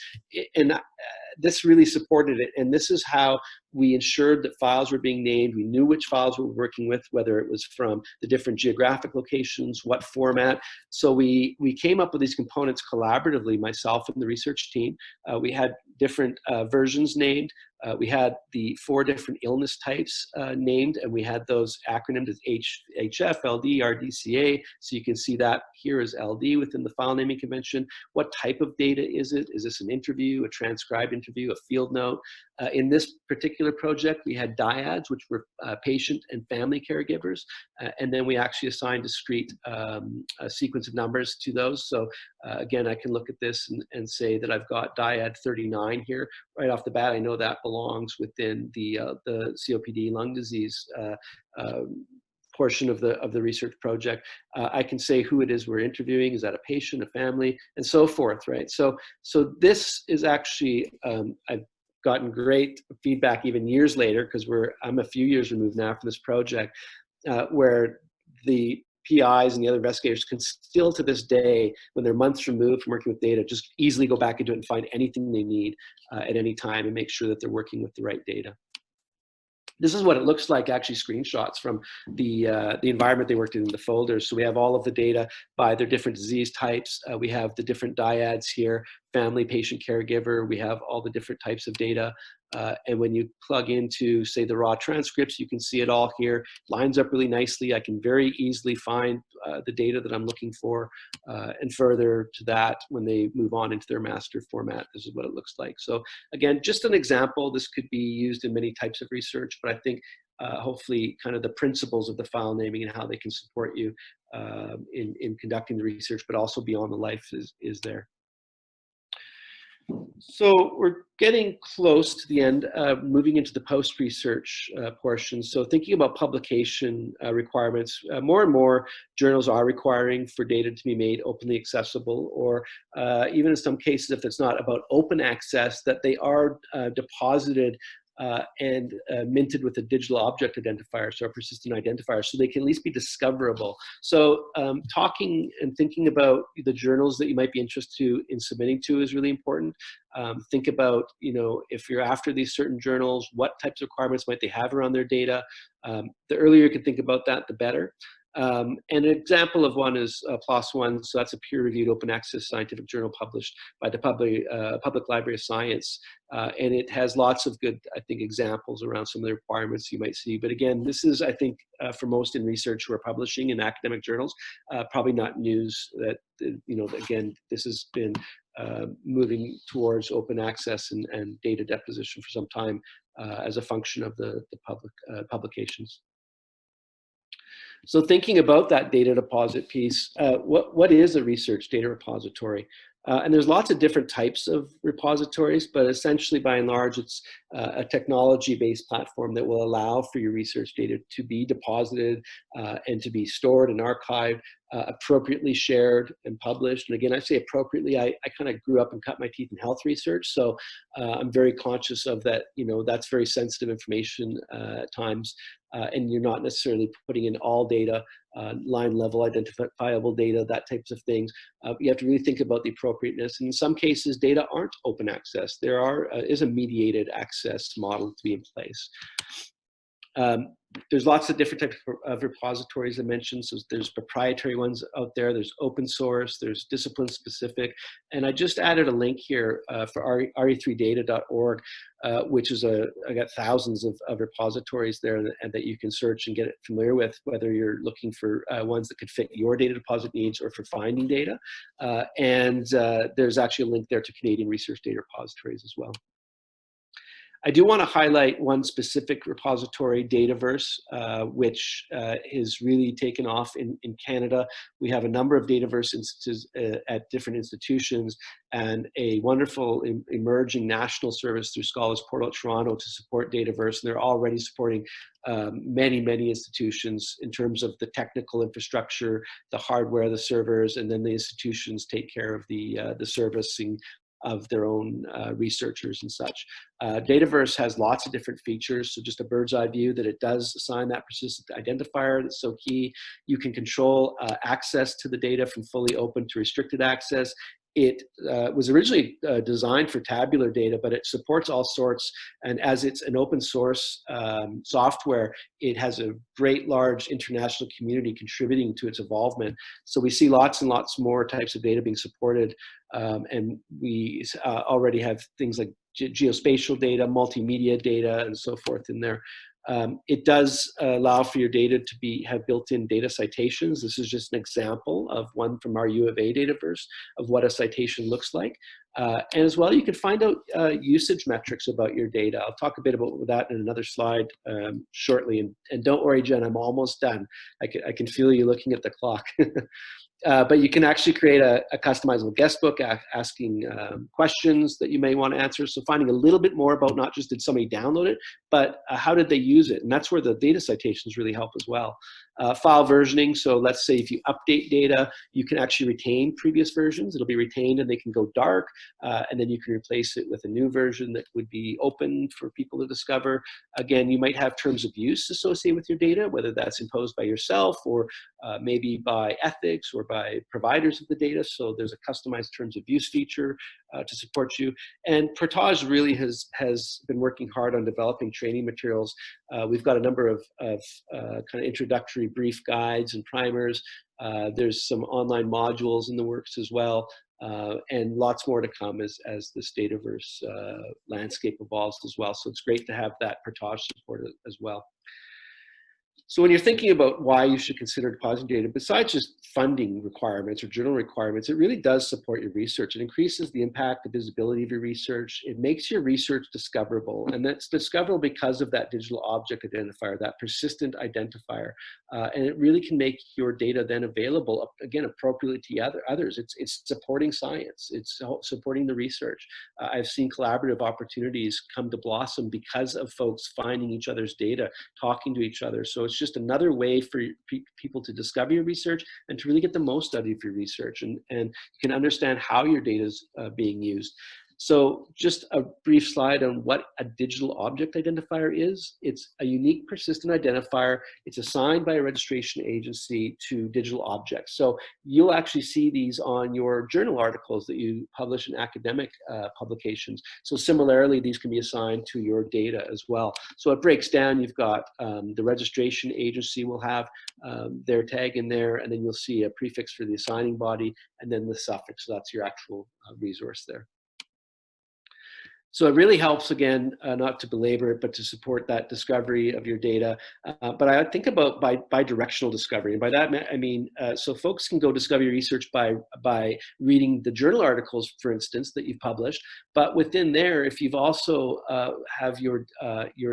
this really supported it. And this is how we ensured that files were being named. We knew which files we were working with, whether it was from the different geographic locations, what format. So we came up with these components collaboratively, myself and the research team. We had different versions named. We had the 4 different illness types named, and we had those acronymed as HF, LD, RDCA. So you can see that here is LD within the file naming convention. What type of data is it? Is this an interview, a transcribed interview, a field note? In this particular project, we had dyads, which were patient and family caregivers. And then we actually assigned discrete a sequence of numbers to those. So again, I can look at this and say that I've got dyad 39 here. Right off the bat, I know that belongs within the COPD lung disease portion of the research project. I can say who it is we're interviewing. Is that a patient, a family, and so forth, right? So this is actually, I've gotten great feedback even years later, because I'm a few years removed now from this project, where the PIs and the other investigators can still to this day, when they're months removed from working with data, just easily go back into it and find anything they need at any time and make sure that they're working with the right data. This is what it looks like, actually screenshots from the environment they worked in the folders. So we have all of the data by their different disease types. We have the different dyads here, family, patient, caregiver. We have all the different types of data. And when you plug into, say, the raw transcripts, you can see it all here. Lines up really nicely. I can very easily find the data that I'm looking for. And further to that, when they move on into their master format, this is what it looks like. So again, just an example. This could be used in many types of research, but I think hopefully kind of the principles of the file naming and how they can support you in conducting the research, but also beyond the life is there. So we're getting close to the end, moving into the post-research portion. So thinking about publication requirements, more and more journals are requiring for data to be made openly accessible, or even in some cases, if it's not about open access, that they are deposited and minted with a digital object identifier, so a persistent identifier, so they can at least be discoverable. So talking and thinking about the journals that you might be interested in submitting to is really important. Think about, if you're after these certain journals, what types of requirements might they have around their data? The earlier you can think about that, the better. And an example of one is PLOS One, so that's a peer-reviewed open access scientific journal published by the Public Library of Science, and it has lots of good, I think, examples around some of the requirements you might see. But again, this is, I think, for most in research who are publishing in academic journals, probably not news that, again, this has been moving towards open access and data deposition for some time as a function of the public publications. So thinking about that data deposit piece, what is a research data repository? And there's lots of different types of repositories, but essentially, by and large, it's a technology-based platform that will allow for your research data to be deposited and to be stored and archived, appropriately shared and published. And again, I say appropriately, I kind of grew up and cut my teeth in health research, so I'm very conscious of that. That's very sensitive information at times, and you're not necessarily putting in all data, line level identifiable data, that types of things. You have to really think about the appropriateness. And in some cases, data aren't open access. There is a mediated access model to be in place. There's lots of different types of repositories I mentioned. So there's proprietary ones out there, there's open source, there's discipline specific. And I just added a link here for re3data.org, which is I got thousands of repositories there and that you can search and get familiar with, whether you're looking for ones that could fit your data deposit needs or for finding data. And there's actually a link there to Canadian research data repositories as well. I do want to highlight one specific repository, Dataverse, which is really taken off in Canada. We have a number of Dataverse instances at different institutions, and a wonderful emerging national service through Scholars Portal Toronto to support Dataverse. And they're already supporting many, many institutions in terms of the technical infrastructure, the hardware, the servers, and then the institutions take care of the servicing of their own researchers and such. Dataverse has lots of different features, so just a bird's eye view that it does assign that persistent identifier that's so key. You can control access to the data from fully open to restricted access. It was originally designed for tabular data, but it supports all sorts. And as it's an open source software, it has a great large international community contributing to its involvement. So we see lots and lots more types of data being supported. And we already have things like geospatial data, multimedia data, and so forth in there. It does allow for your data to have built-in data citations. This is just an example of one from our UofA Dataverse of what a citation looks like. And as well, you can find out usage metrics about your data. I'll talk a bit about that in another slide shortly. And don't worry, Jen, I'm almost done. I can feel you looking at the clock. But you can actually create a customizable guest book asking questions that you may want to answer. So finding a little bit more about not just did somebody download it, but how did they use it? And that's where the data citations really help as well. File versioning, so let's say if you update data, you can actually retain previous versions. It'll be retained and they can go dark, and then you can replace it with a new version that would be open for people to discover. Again, you might have terms of use associated with your data, whether that's imposed by yourself or maybe by ethics or by providers of the data. So there's a customized terms of use feature to support you. And Portage really has been working hard on developing training materials. We've got a number of kind of introductory brief guides and primers. There's some online modules in the works as well, and lots more to come as this Dataverse landscape evolves as well. So it's great to have that Portage support as well. So when you're thinking about why you should consider depositing data, besides just funding requirements or journal requirements, it really does support your research. It increases the impact, the visibility of your research. It makes your research discoverable, and that's discoverable because of that digital object identifier, that persistent identifier. And it really can make your data then available, again, appropriately to others. It's supporting science. It's supporting the research. I've seen collaborative opportunities come to blossom because of folks finding each other's data, talking to each other. So it's just another way for people to discover your research and to really get the most out of your research, and you can understand how your data is being used. So just a brief slide on what a digital object identifier is. It's a unique persistent identifier. It's assigned by a registration agency to digital objects. So you'll actually see these on your journal articles that you publish in academic publications. So similarly, these can be assigned to your data as well. So it breaks down. You've got the registration agency will have their tag in there, and then you'll see a prefix for the assigning body, and then the suffix. So that's your actual resource there. So it really helps, again, not to belabor it, but to support that discovery of your data. But I think about bi-directional discovery. And by that, I mean, so folks can go discover your research by reading the journal articles, for instance, that you've published. But within there, if you've also have your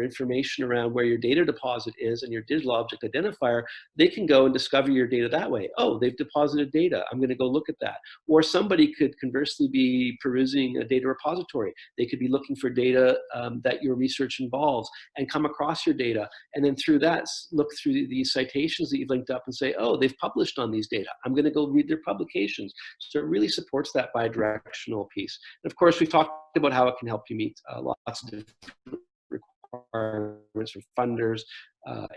information around where your data deposit is and your digital object identifier, they can go and discover your data that way. Oh, they've deposited data. I'm going to go look at that. Or somebody could conversely be perusing a data repository. They could be looking for data that your research involves and come across your data. And then through that, look through these citations that you've linked up and say, oh, they've published on these data. I'm going to go read their publications. So it really supports that bi-directional piece. And of course, we've talked about how it can help you meet lots of different requirements from funders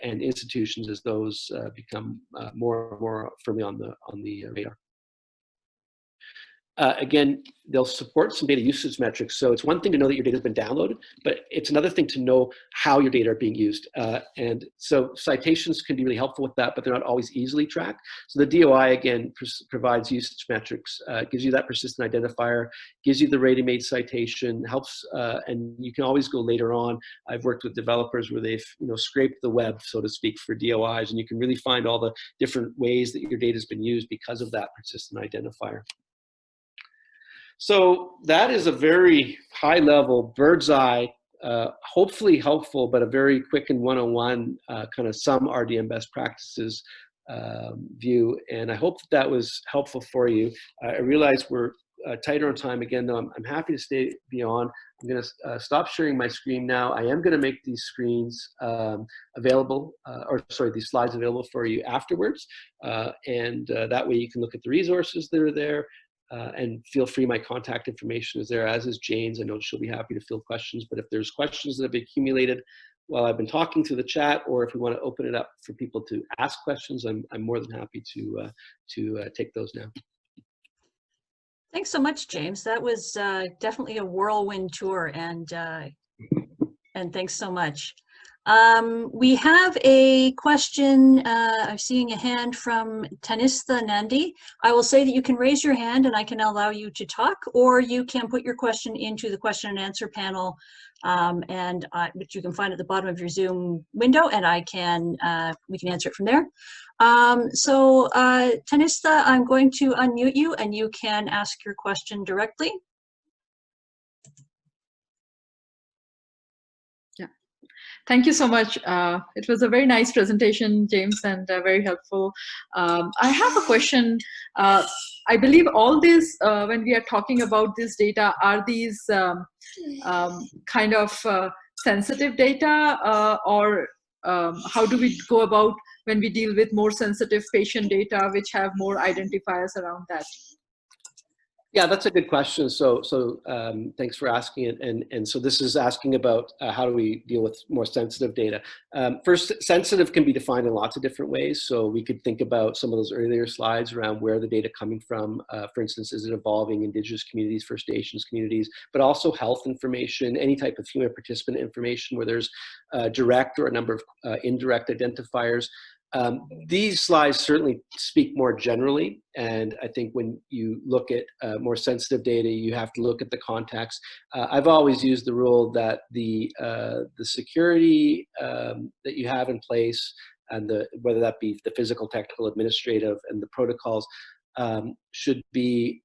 and institutions as those become more and more firmly on the radar. Again, they'll support some data usage metrics. So it's one thing to know that your data has been downloaded, but it's another thing to know how your data are being used. And so citations can be really helpful with that, but they're not always easily tracked. So the DOI, again, provides usage metrics, gives you that persistent identifier, gives you the ready-made citation, helps, and you can always go later on. I've worked with developers where they've scraped the web, so to speak, for DOIs, and you can really find all the different ways that your data has been used because of that persistent identifier. So that is a very high level, bird's eye, hopefully helpful, but a very quick and one-on-one kind of some RDM best practices view. And I hope that was helpful for you. I realize we're tighter on time again, though I'm happy to stay beyond. I'm going to stop sharing my screen now. I am going to make these screens available, these slides available for you afterwards. And that way you can look at the resources that are there. And feel free, my contact information is there, as is Jane's. I know she'll be happy to field questions, but if there's questions that have accumulated while I've been talking through the chat, or if we want to open it up for people to ask questions, I'm more than happy to take those now. Thanks so much, James. That was definitely a whirlwind tour, and thanks so much. We have a question. I'm seeing a hand from Tanistha Nandi. I will say that you can raise your hand and I can allow you to talk, or you can put your question into the question and answer panel, which you can find at the bottom of your Zoom window, and we can answer it from there. So Tanistha, I'm going to unmute you and you can ask your question directly. Thank you so much. It was a very nice presentation, James, and very helpful. I have a question. I believe all this, when we are talking about this data, are these kind of sensitive data, or how do we go about when we deal with more sensitive patient data, which have more identifiers around that? Yeah, that's a good question. So thanks for asking it. And so this is asking about how do we deal with more sensitive data. First, sensitive can be defined in lots of different ways. So we could think about some of those earlier slides around where the data coming from. For instance, is it involving Indigenous communities, First Nations communities, but also health information, any type of human participant information where there's direct or a number of indirect identifiers. These slides certainly speak more generally, and I think when you look at more sensitive data, you have to look at the context. I've always used the rule that the security that you have in place, and whether that be the physical, technical, administrative, and the protocols, should be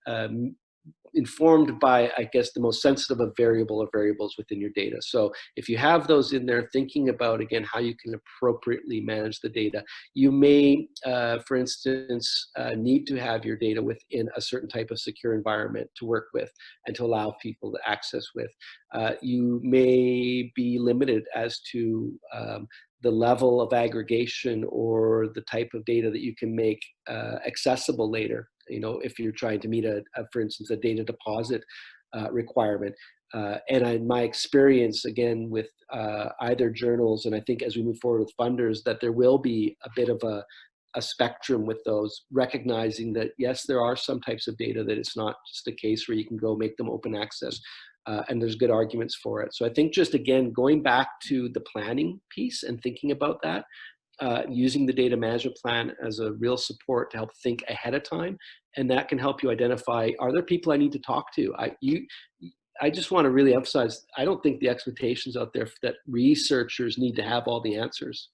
informed by, I guess, the most sensitive of variables within your data. So if you have those in there, thinking about, again, how you can appropriately manage the data, you may, for instance, need to have your data within a certain type of secure environment to work with and to allow people to access with. You may be limited as to the level of aggregation or the type of data that you can make accessible later. You know, if you're trying to meet for instance, a data deposit requirement. And in my experience, again, with either journals, and I think as we move forward with funders, that there will be a bit of a spectrum with those, recognizing that, yes, there are some types of data that it's not just a case where you can go make them open access. And there's good arguments for it. So I think just, again, going back to the planning piece and thinking about that, using the data management plan as a real support to help think ahead of time. And that can help you identify, are there people I need to talk to? I just want to really emphasize, I don't think the expectations out there that researchers need to have all the answers.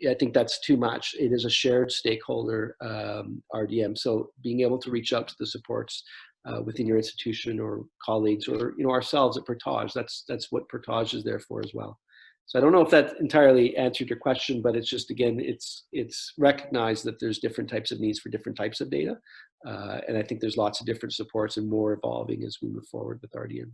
I think that's too much. It is a shared stakeholder RDM. So being able to reach out to the supports within your institution or colleagues or, you know, ourselves at Portage, that's what Portage is there for as well. So I don't know if that entirely answered your question, but it's just, again, it's recognized that there's different types of needs for different types of data. And I think there's lots of different supports and more evolving as we move forward with RDM.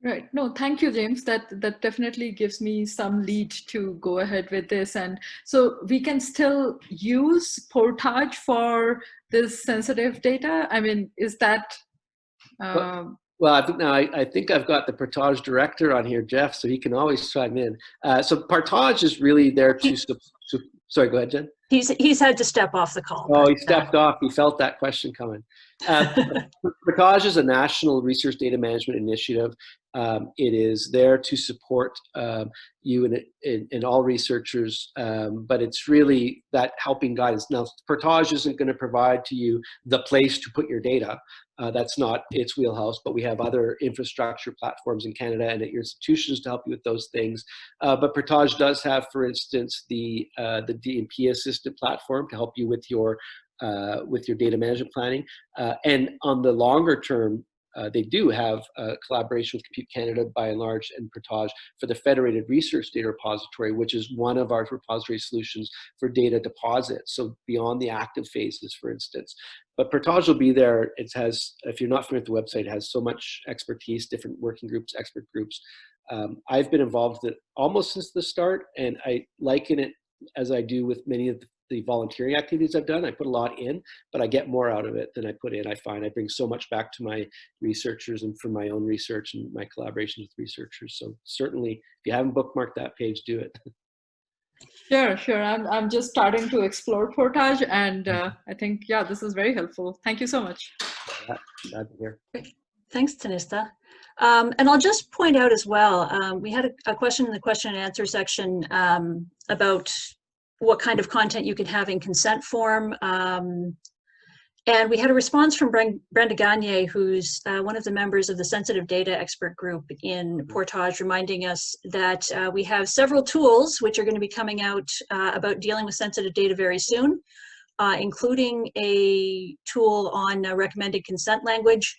Right. No, thank you, James. That definitely gives me some lead to go ahead with this. And so we can still use Portage for this sensitive data. I mean, is that? Well, I think I've got the Portage director on here, Jeff, so he can always chime in. So Portage is really there to. Sorry, go ahead, Jen. He's had to step off the call. Oh, he stepped off. He felt that question coming. Portage is a national research data management initiative. It is there to support you and all researchers, but it's really that helping guidance. Now, Portage isn't going to provide to you the place to put your data. That's not its wheelhouse, but we have other infrastructure platforms in Canada and at your institutions to help you with those things. But Portage does have, for instance, the DMP Assistant platform to help you with your data management planning. And on the longer term, they do have a collaboration with Compute Canada by and large and Portage for the Federated Research Data Repository, which is one of our repository solutions for data deposit. So beyond the active phases, for instance. But Portage will be there. It has, if you're not familiar with the website, it has so much expertise, different working groups, expert groups. I've been involved with it almost since the start, and I liken it as I do with many of the volunteering activities I've done. I put a lot in, but I get more out of it than I put in. I find I bring so much back to my researchers and from my own research and my collaborations with researchers. So certainly, if you haven't bookmarked that page, do it. Sure. I'm just starting to explore Portage, and I think, yeah, this is very helpful. Thank you so much. Yeah, glad to hear. Thanks, Tanista. And I'll just point out as well, we had a question in the question and answer section about what kind of content you can have in consent form. And we had a response from Brenda Gagne, who's one of the members of the Sensitive Data Expert Group in Portage, reminding us that we have several tools which are going to be coming out about dealing with sensitive data very soon, including a tool on recommended consent language.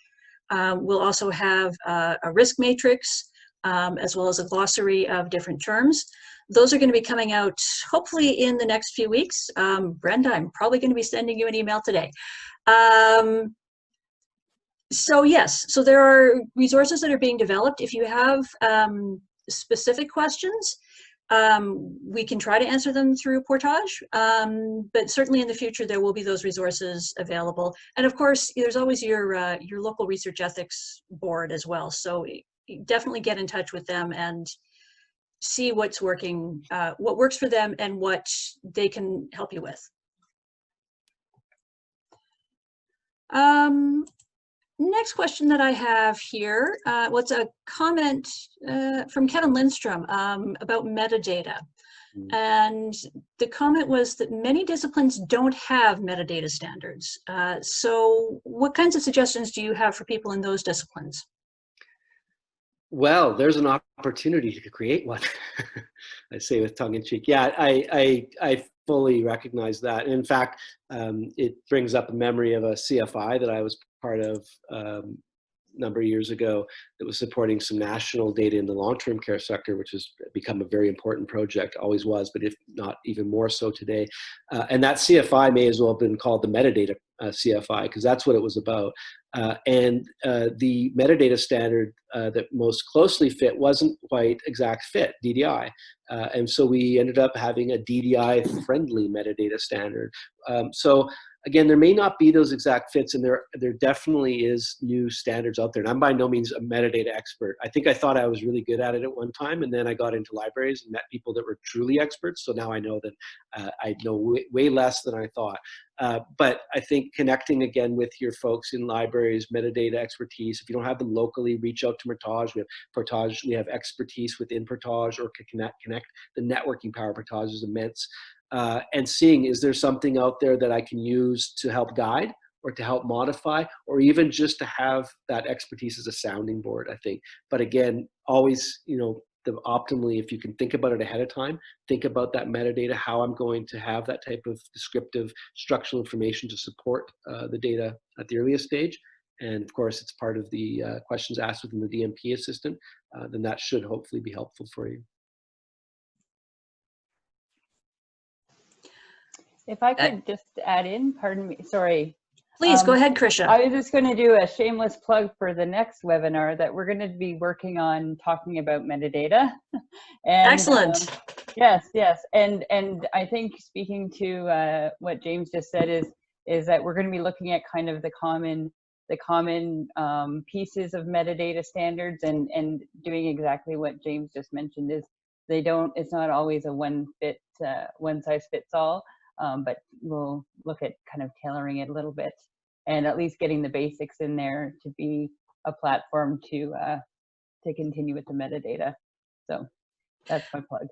We'll also have a risk matrix, as well as a glossary of different terms. Those are going to be coming out hopefully in the next few weeks. Brenda, I'm probably going to be sending you an email today. So yes, so there are resources that are being developed. If you have specific questions, We can try to answer them through Portage, but certainly in the future there will be those resources available. And of course, there's always your local research ethics board as well. So definitely get in touch with them and see what's working, what works for them, and what they can help you with. Next question that I have here, what's a comment from Kevin Lindstrom about metadata. And the comment was that many disciplines don't have metadata standards. So what kinds of suggestions do you have for people in those disciplines? Well, there's an opportunity to create one. I say with tongue in cheek. Yeah, I fully recognize that. In fact, it brings up a memory of a CFI that I was part of a number of years ago that was supporting some national data in the long-term care sector, which has become a very important project, always was, but if not even more so today. And that CFI may as well have been called the metadata CFI, because that's what it was about. And the metadata standard that most closely fit wasn't quite exact fit, DDI. And so we ended up having a DDI-friendly metadata standard. So again, there may not be those exact fits, and there definitely is new standards out there. And I'm by no means a metadata expert. I think I thought I was really good at it at one time, and then I got into libraries and met people that were truly experts. So now I know that I know way less than I thought. But I think connecting again with your folks in libraries, metadata expertise, if you don't have them locally, reach out to Portage. We have Portage, we have expertise within Portage, or connect. The networking power of Portage is immense. And seeing, is there something out there that I can use to help guide or to help modify, or even just to have that expertise as a sounding board, I think. But again, always, optimally, if you can think about it ahead of time, think about that metadata, how I'm going to have that type of descriptive structural information to support the data at the earliest stage. And of course, it's part of the questions asked within the DMP Assistant, then that should hopefully be helpful for you. If I could just add in, pardon me, sorry. Please go ahead, Krisha. I was just going to do a shameless plug for the next webinar that we're going to be working on, talking about metadata. And, excellent. Yes. And I think speaking to what James just said is that we're going to be looking at kind of the common pieces of metadata standards, and doing exactly what James just mentioned is it's not always a one size fits all. But we'll look at kind of tailoring it a little bit, and at least getting the basics in there to be a platform to continue with the metadata. So that's my plug.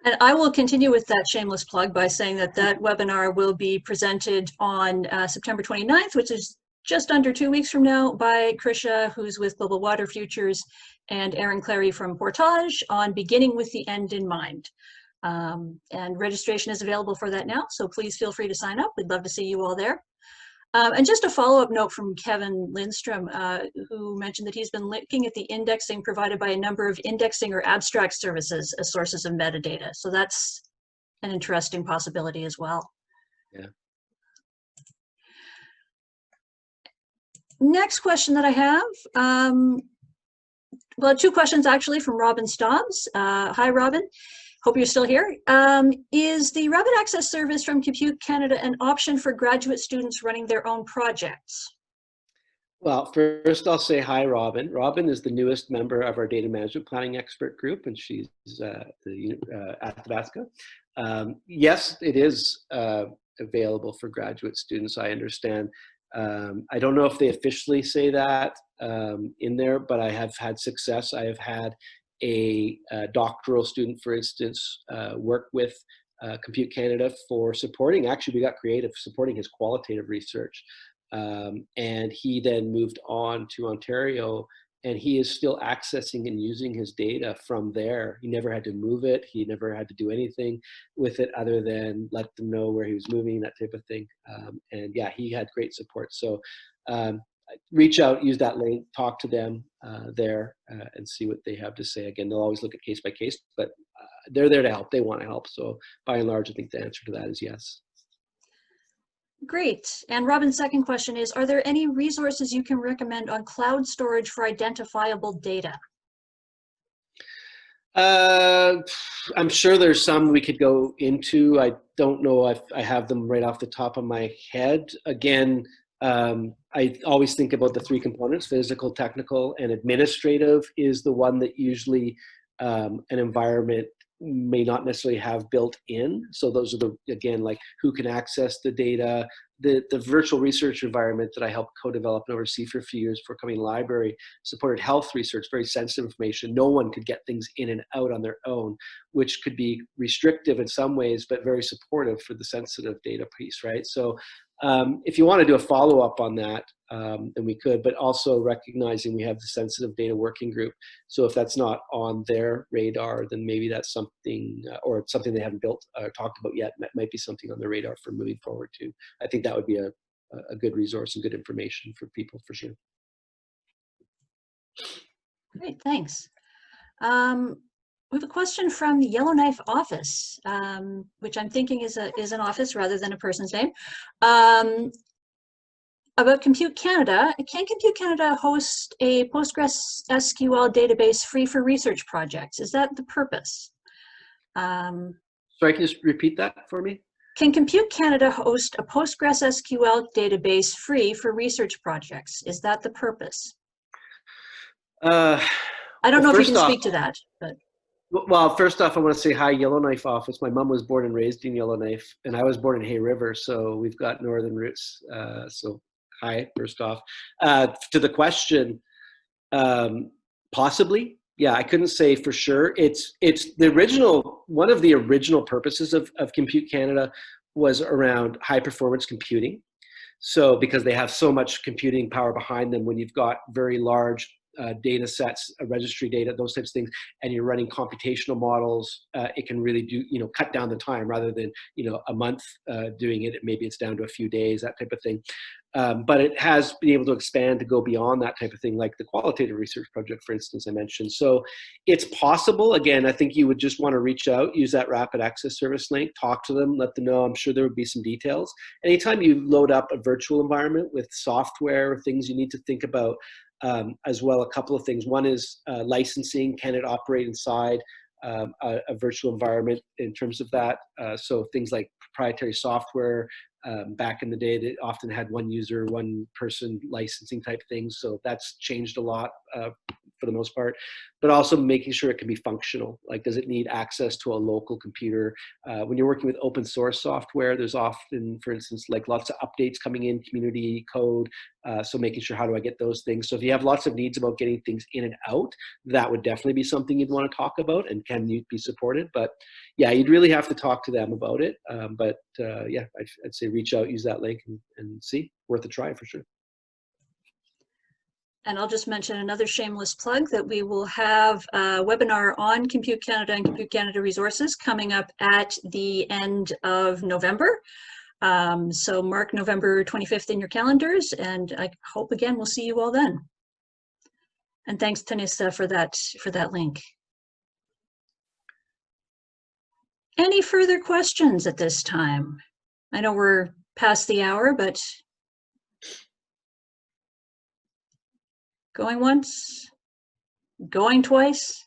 And I will continue with that shameless plug by saying that webinar will be presented on September 29th, which is just under 2 weeks from now, by Krisha, who's with Global Water Futures, and Aaron Clary from Portage, on beginning with the end in mind. And registration is available for that now, so please feel free to sign up. We'd love to see you all there. And just a follow-up note from Kevin Lindstrom, who mentioned that he's been looking at the indexing provided by a number of indexing or abstract services as sources of metadata. So that's an interesting possibility as well. Yeah. Next question that I have, well, 2 questions actually from Robin Stobbs. Hi, Robin. Hope you're still here. Is the Rapid Access Service from Compute Canada an option for graduate students running their own projects? Well, first I'll say hi, Robin. Robin is the newest member of our data management planning expert group, and she's at Athabasca. Yes, it is available for graduate students, I understand. I don't know if they officially say that in there, but I have had success. I have had a doctoral student, for instance, work with Compute Canada for supporting, actually we got creative, supporting his qualitative research. And he then moved on to Ontario, and he is still accessing and using his data from there. He never had to move it. He never had to do anything with it other than let them know where he was moving, that type of thing. And yeah, he had great support. So reach out, use that link, talk to them there and see what they have to say. Again, they'll always look at case by case, but they're there to help. They want to help. So by and large, I think the answer to that is yes. Great. And Robin's second question is, are there any resources you can recommend on cloud storage for identifiable data? I'm sure there's some we could go into. I don't know if I have them right off the top of my head. Again, I always think about the three components: physical, technical, and administrative is the one that usually an environment may not necessarily have built in. So those are the, again, like who can access the data. The virtual research environment that I helped co-develop and oversee for a few years for Coming Library supported health research, very sensitive information. No one could get things in and out on their own, which could be restrictive in some ways, but very supportive for the sensitive data piece, right? So if you want to do a follow-up on that, then we could, but also recognizing we have the sensitive data working group. So if that's not on their radar, then maybe that's something, or something they haven't built or talked about yet, might be something on their radar for moving forward too. I think that would be a good resource and good information for people for sure. Great, thanks. We have a question from the Yellowknife office, which I'm thinking is an office rather than a person's name. About Compute Canada, can Compute Canada host a PostgreSQL database free for research projects? Is that the purpose? Sorry, can you just repeat that for me? Can Compute Canada host a PostgreSQL database free for research projects? Is that the purpose? I don't know if you can speak to that, but. Well, first off, I want to say hi, Yellowknife office. My mom was born and raised in Yellowknife, and I was born in Hay River, so we've got northern roots. So hi, first off. To the question, possibly. Yeah, I couldn't say for sure. It's the original, one of the original purposes of Compute Canada was around high performance computing. So because they have so much computing power behind them, when you've got very large data sets, registry data, those types of things, and you're running computational models, it can really do, cut down the time rather than, a month doing it. Maybe it's down to a few days, that type of thing. But it has been able to expand to go beyond that type of thing, like the qualitative research project, for instance, I mentioned. So it's possible. Again, I think you would just want to reach out, use that rapid access service link, talk to them, let them know. I'm sure there would be some details. Anytime you load up a virtual environment with software, things you need to think about, as well, a couple of things. One is licensing. Can it operate inside a virtual environment in terms of that? So things like proprietary software, back in the day, that often had one user, one person licensing type things. So that's changed a lot for the most part, but also making sure it can be functional. Like, does it need access to a local computer? When you're working with open source software, there's often, for instance, like lots of updates coming in, community code. So making sure, how do I get those things? So if you have lots of needs about getting things in and out, that would definitely be something you'd want to talk about, and can you be supported? But yeah, you'd really have to talk to them about it. Yeah, I'd say reach out, use that link, and see, worth a try for sure. And I'll just mention another shameless plug that we will have a webinar on Compute Canada and Compute Canada resources coming up at the end of November. So mark November 25th in your calendars, and I hope again we'll see you all then. And thanks, Tanissa, for that link. Any further questions at this time? I know we're past the hour, but going once, going twice.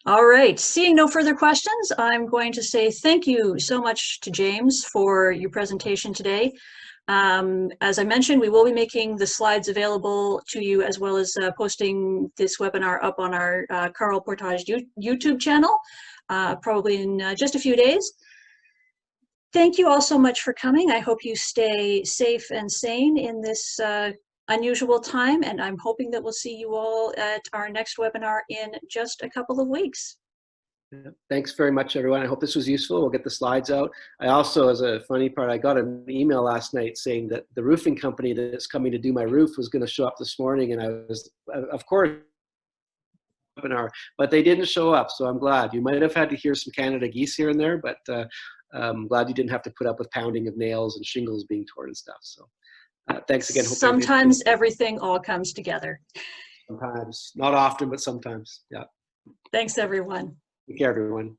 All right, seeing no further questions, I'm going to say thank you so much to James for your presentation today. As I mentioned, we will be making the slides available to you, as well as posting this webinar up on our Carl Portage YouTube channel, probably in just a few days. Thank you all so much for coming. I hope you stay safe and sane in this unusual time, and I'm hoping that we'll see you all at our next webinar in just a couple of weeks. Yeah, thanks very much, everyone. I hope this was useful. We'll get the slides out. I also, as a funny part, I got an email last night saying that the roofing company that's coming to do my roof was going to show up this morning, and I was, of course, webinar, but they didn't show up, so I'm glad. You might have had to hear some Canada geese here and there, but I'm glad you didn't have to put up with pounding of nails and shingles being torn and stuff. So thanks again. Hope sometimes everything all comes together. Sometimes, not often, but sometimes. Yeah. Thanks, everyone. Take care, everyone.